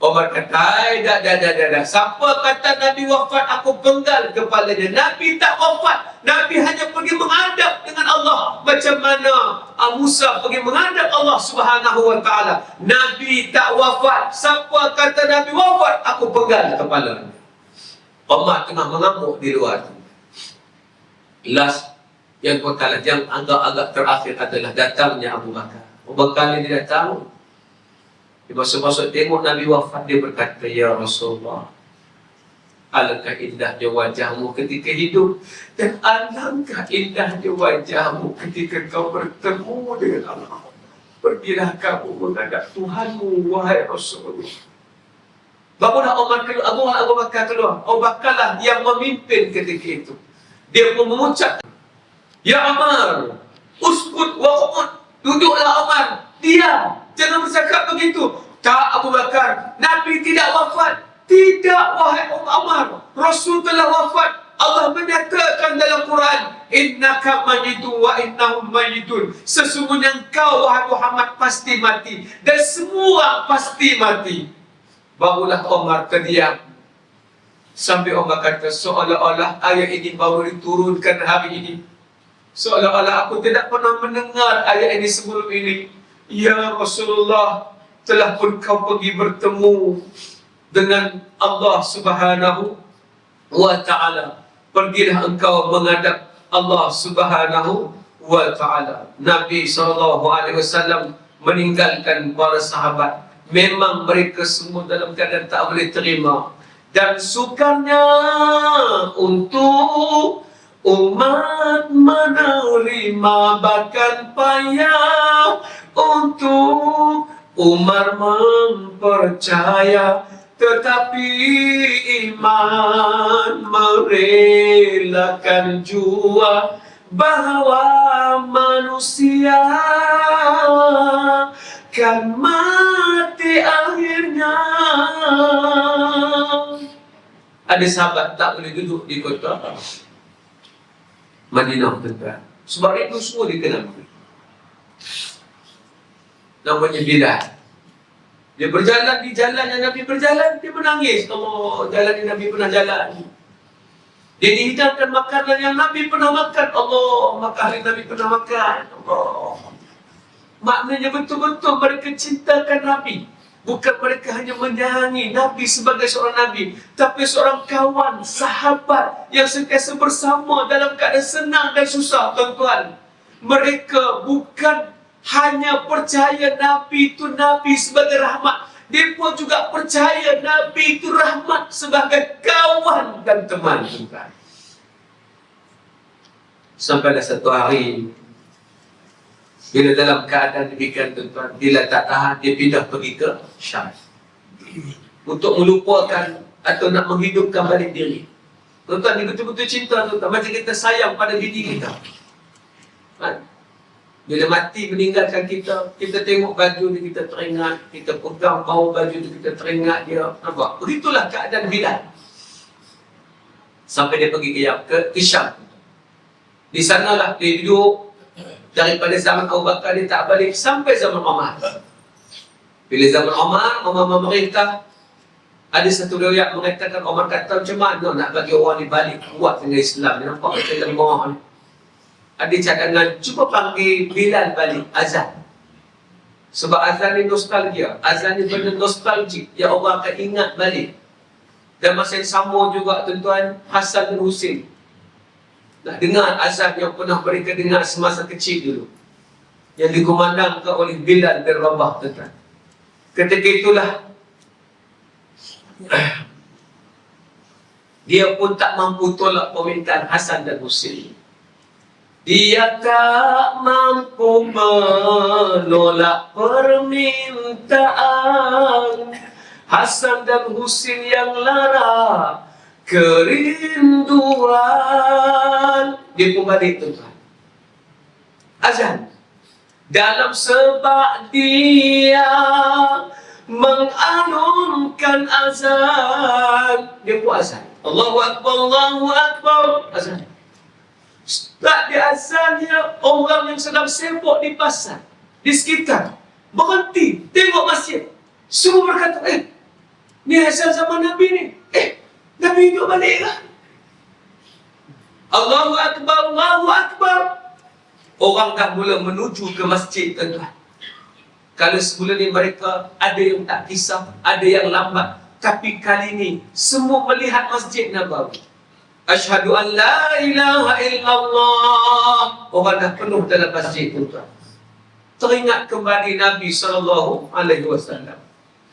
Umar kata, dah. Siapa kata Nabi wafat, aku penggal kepalanya. Nabi tak wafat. Nabi hanya pergi menghadap dengan Allah. Macam mana Musa pergi menghadap Allah Subhanahu Wa Taala. Nabi tak wafat. Siapa kata Nabi wafat, aku penggal kepalanya. Umar tengah mengamuk di luar. Last yang perkara yang agak-agak terakhir adalah datangnya Abu Bakar. Abu Bakar ni dia tahu. Dia masuk-masuk tengok Nabi wafat, dia berkata, "Ya Rasulullah, alangkah indahnya wajahmu ketika hidup, dan alangkah indahnya wajahmu ketika kau bertemu dengan Allah. Pergilah kamu menghadap Tuhanmu, wahai Rasulullah." Barulah Abu Bakar keluar. Abu Bakarlah yang memimpin ketika itu. Dia pun mengucap, "Ya Umar, uskut wa qud." Duduklah Umar, diam, jangan bercakap begitu. Tak Abu Bakar, Nabi tidak wafat. Tidak, wahai Umar, Rasul telah wafat. Allah menyatakan dalam Quran, "Innaka mayyitun wa innahum mayyitun." Sesungguhnya engkau, wahai Muhammad, pasti mati, dan semua pasti mati. Barulah Umar terdiam. Sampai Umar kata, seolah-olah ayat ini baru diturunkan hari ini. Seolah-olah aku tidak pernah mendengar ayat ini sebelum ini. Ya Rasulullah, telah pun kau pergi bertemu dengan Allah Subhanahu Wa Ta'ala. Pergilah engkau menghadap Allah Subhanahu wa ta'ala. Nabi SAW meninggalkan para sahabat. Memang mereka semua dalam keadaan tak boleh terima. Dan sukarnya untuk umat menerima, bahkan payah untuk Umar mempercaya, tetapi iman merelakan jua bahawa manusia kan mati akhirnya. Ada sahabat tak boleh duduk di kota Madinah, tuan-tuan. Sebab itu semua dikenal. Namanya Bilal. Dia berjalan di jalan yang Nabi berjalan, dia menangis. Allah, jalan yang Nabi pernah jalan. Dia dihidangkan makanan yang Nabi pernah makan. Allah, makanan yang Nabi pernah makan. Allah. Maknanya betul-betul mereka cintakan Nabi. Bukan mereka hanya menyayangi Nabi sebagai seorang Nabi, tapi seorang kawan, sahabat yang sentiasa bersama dalam keadaan senang dan susah, tuan-tuan. Mereka bukan hanya percaya Nabi itu Nabi sebagai rahmat, dia pun juga percaya Nabi itu rahmat sebagai kawan dan teman, tuan-tuan. Sampailah satu hari, bila dalam keadaan demikian, tuan-tuan, bila tak tahan, dia pindah pergi ke Syam untuk melupakan atau nak menghidupkan balik diri. Tuan-tuan, dia betul-betul cinta, tuan-tuan. Macam kita sayang pada diri kita. Bila mati meninggalkan kita, kita tengok baju dia, kita teringat. Kita pegang bau baju dia, kita teringat dia. Nampak? Begitulah keadaan Bilal. Sampai dia pergi ke Syam. Di sanalah dia duduk. Daripada zaman Abu Bakar dia tak balik sampai zaman Umar. Bila zaman Umar memerintah, ada satu riwayat mengatakan Umar kata, macam mana nak bagi orang ni balik kuat dengan Islam. Dia nampak macam lemah ni. Ada cadangan, cuba panggil Bilal balik azan. Sebab azan ni nostalgia, azan ni benda nostalgik yang orang akan ingat balik. Dan masa yang sama juga, tuan-tuan, Hasan dan Husin nak dengar azan yang pernah mereka dengar semasa kecil dulu, yang dikumandangkan oleh Bilal bin Rabah, tuan-tuan. Ketika itulah dia pun tak mampu tolak permintaan Hasan dan Husin. Dia tak mampu menolak permintaan Hasan dan Husin yang lara kerinduan. Dia pun balik, tuan-tuan. Azan. Dalam sebab dia mengalunkan azan, dia pun azan. Allahu Akbar, Allahu Akbar. Azan. Tak di azannya, orang yang sedang sibuk di pasar, di sekitar, berhenti, tengok masjid. Semua berkata, ni azan zaman Nabi ni. Nabi hidup balik lah. Allahu Akbar, Allahu Akbar. Orang dah mula menuju ke masjid, tuan-tuan. Kalau semula ni mereka ada yang tak kisah, ada yang lambat. Tapi kali ni semua melihat Masjid Nabawi. Asyhadu an la ilaha illallah. Orang dah penuh dalam masjid, tuan-tuan. Teringat kembali Nabi SAW.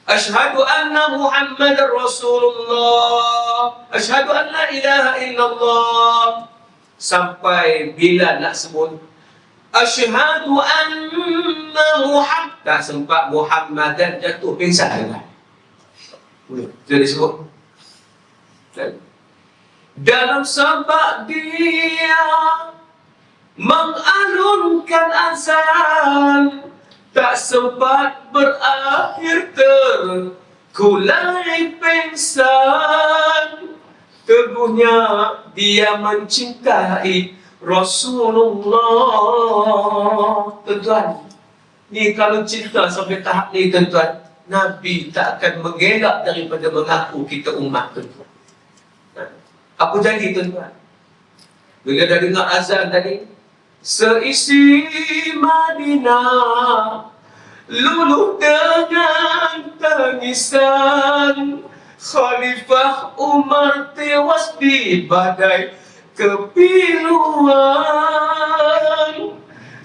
Asyhadu anna Muhammadar Rasulullah. Asyhadu an la ilaha illallah. Sampai bila nak sebut asyhadu anna Muhammad, tak sempat Muhammadan, jatuh pingsan dah. Jadi sebut dalam sebab dia mengalunkan azan, tak sempat berakhir terkulai pingsan. Teguhnya dia mencintai Rasulullah. Tuan-tuan, ni kalau cinta sampai tahap ni, tuan-tuan, Nabi tak akan mengelak daripada mengaku kita umat, tuan-tuan. Apa jadi, tuan-tuan? Bila dah dengar azan tadi, seisi Madinah luluh dengan tangisan. Khalifah Umar tewas di badai kepiluan.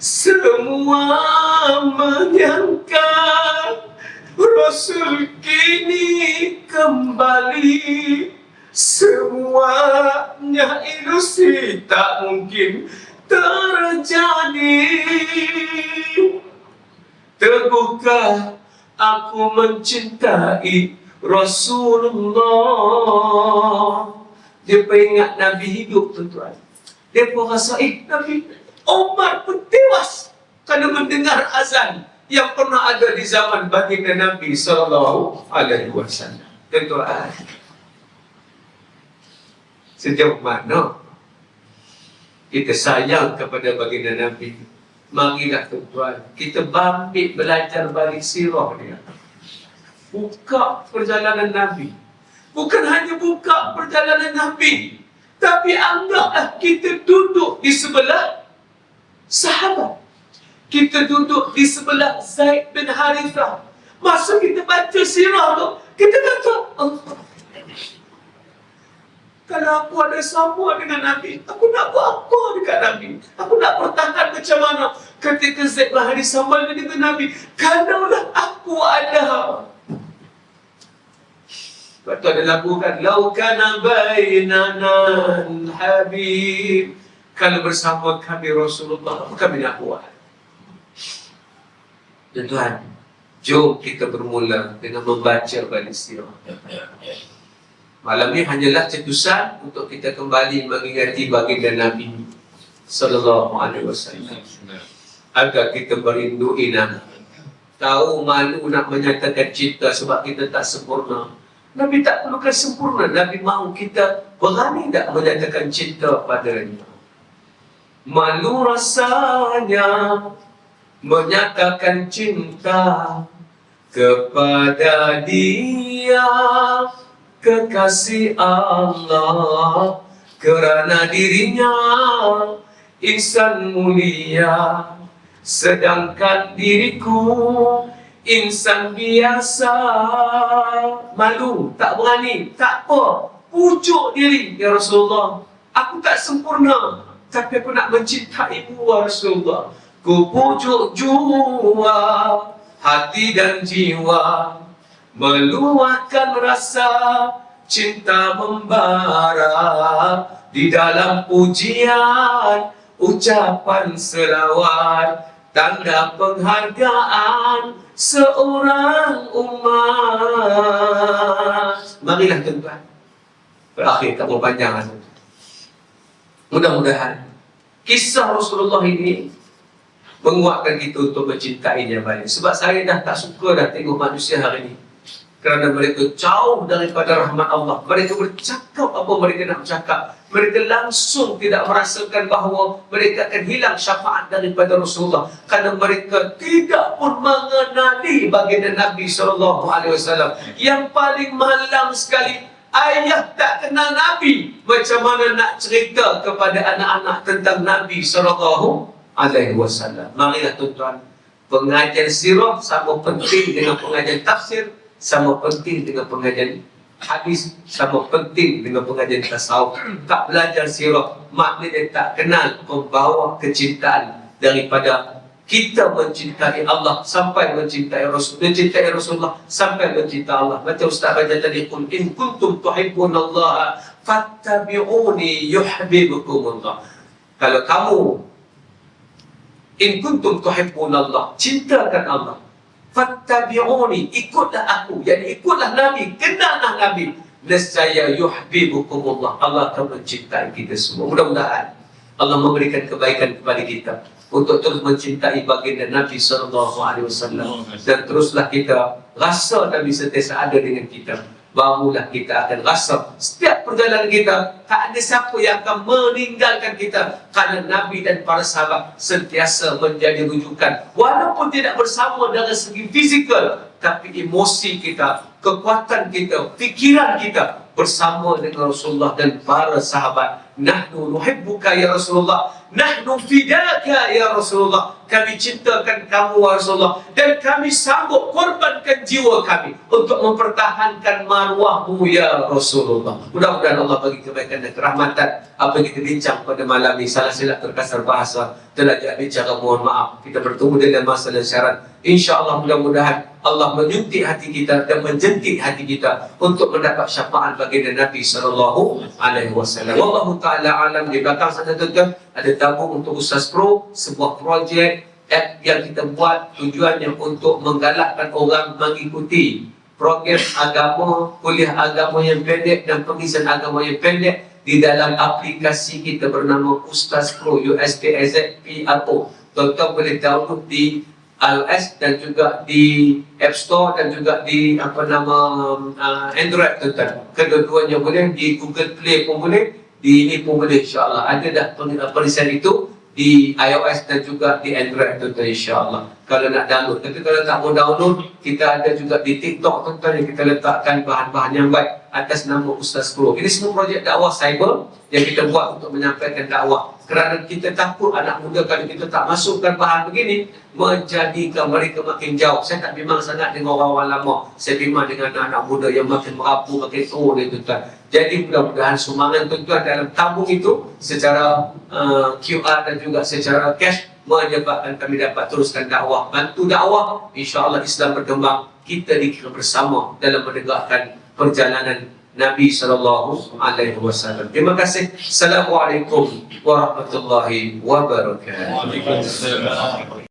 Semua menyangka Rasul kini kembali. Semuanya ilusi, tak mungkin terjadi. Teguhkah aku mencintai Rasulullah? Dia peringat Nabi hidup, tuan-tuan. Dia pun rasa, Nabi Umar pun tewas kerana mendengar azan yang pernah ada di zaman baginda Nabi SAW. Tuan-tuan, sejauh mana kita sayang kepada baginda Nabi? Marilah tuan-tuan, kita bangkit belajar balik sirah dia. Buka perjalanan Nabi. Bukan hanya buka perjalanan Nabi, tapi anggaplah kita duduk di sebelah sahabat. Kita duduk di sebelah Zaid bin Harithah. Masa kita baca sirah tu, kita kata, Allah, kalau aku ada sama dengan Nabi, aku nak buat apa dekat Nabi? Aku nak bertahan macam mana ketika Zaid bin Harithah sama dengan Nabi? Kalaulah aku ada. Lepas tu ada lagu kan, Lau kana bainana Habib, kalau bersama kami Rasulullah, apa kami nak buat? Tuan-tuan, jom kita bermula dengan membaca balik sirah. Malam ini hanyalah cetusan untuk kita kembali mengingati baginda Nabi sallallahu alaihi wasallam, agar kita merindui Nabi. Tahu malu nak menyatakan cinta sebab kita tak sempurna. Nabi tak perlukan sempurna. Nabi mahu kita berani tak menyatakan cinta padanya. Malu rasanya menyatakan cinta kepada dia, kekasih Allah, kerana dirinya insan mulia, sedangkan diriku insan biasa. Malu, tak berani, tak apa, pujuk diri, ya Rasulullah, aku tak sempurna, tapi aku nak mencintaimu, ya Rasulullah. Ku pujuk jua hati dan jiwa, meluahkan rasa cinta membara di dalam pujian, ucapan selawat, tanda penghargaan seorang umat. Marilah tuan-tuan, berakhir tak berpanjangan. Mudah-mudahan kisah Rasulullah ini menguatkan kita untuk mencintainya balik. Sebab saya dah tak suka dah tengok manusia hari ini, kerana mereka jauh daripada rahmat Allah. Mereka bercakap apa mereka nak bercakap, mereka langsung tidak merasakan bahawa mereka akan hilang syafaat daripada Rasulullah, kerana mereka tidak pun mengenali baginda Nabi SAW. Yang paling malang sekali, ayah tak kenal Nabi. Macam mana nak cerita kepada anak-anak tentang Nabi SAW? Marilah tuan-tuan, pengajian sirah sama penting dengan pengajian tafsir, sama penting dengan pengajian hadis, sama penting dengan pengajian tasawuf. Tak belajar sirah, maknanya tak kenal membawa kecintaan daripada kita mencintai Allah sampai mencintai Rasul, mencintai Rasulullah sampai mencintai Allah. Macam Ustaz baca tadi, Qul in kuntum tuhibbunallaha fattabi'uni yuhibbukumullah. Kalau kamu in kuntum tuhibbunallah, cintakan Allah, fattabi'uni, ikutlah aku, yani ikutlah Nabi, kenallah Nabi, nescaya yuhibbukumullah, Allah akan mencintai kita semua. Mudah-mudahan Allah memberikan kebaikan kepada kita untuk terus mencintai baginda Nabi SAW, dan teruslah kita rasa Nabi sentiasa ada dengan kita. Barulah kita akan rasa setiap perjalanan kita tak ada siapa yang akan meninggalkan kita, kerana Nabi dan para sahabat sentiasa menjadi rujukan. Walaupun tidak bersama dari segi fizikal, tapi emosi kita, kekuatan kita, fikiran kita bersama dengan Rasulullah dan para sahabat nahnu nuhibbuka ya Rasulullah, nahnu fidaka ya Rasulullah. Kami cintakan kamu ya Rasulullah, dan kami sanggup korbankan jiwa kami untuk mempertahankan maruahmu ya Rasulullah. Mudah-mudahan Allah bagi kebaikan dan kerahmatan. Apa yang kita bincang pada malam ini, salah silap terkasar bahasa, terlajak bicara, mohon maaf. Kita bertemu dengan masalah syarat. InsyaAllah mudah-mudahan Allah menyuntik hati kita dan menjentik hati kita untuk mendapat syafaat baginda Nabi SAW. Wallahu ta'ala alam. Di belakang sana tuan-tuan ada tabung untuk Ustaz Pro, sebuah projek yang kita buat tujuannya untuk menggalakkan orang mengikuti program agama, kuliah agama yang pendek dan pengisian agama yang pendek di dalam aplikasi kita bernama Ustaz Pro, USTAZPRO. Tuan-tuan boleh download di iOS dan juga di App Store dan juga di Android, tuan-tuan. Kedua-duanya boleh, di Google Play pun boleh, di ini pun boleh, insyaAllah. Ada dah perisian itu di iOS dan juga di Android, tuan-tuan, insyaAllah. Kalau nak download. Tapi kalau tak mau download, kita ada juga di TikTok, tuan-tuan, yang kita letakkan bahan-bahan yang baik atas nama Ustaz Pro. Ini semua projek dakwah cyber yang kita buat untuk menyampaikan dakwah. Kerana kita takut anak muda kalau kita tak masukkan bahan begini, menjadikan mereka makin jauh. Saya tak bimbang sangat dengan orang-orang lama. Saya bimbang dengan anak muda yang makin merapu, makin tua ni, tuan-tuan. Jadi mudah-mudahan sumbangan tuan-tuan dalam tabung itu secara QR dan juga secara cash menyebabkan kami dapat teruskan dakwah. Bantu dakwah, insya-Allah Islam berkembang. Kita dikira bersama dalam menegakkan perjalanan Nabi SAW. Terima kasih. Assalamualaikum warahmatullahi wabarakatuh. Waalaikumsalam.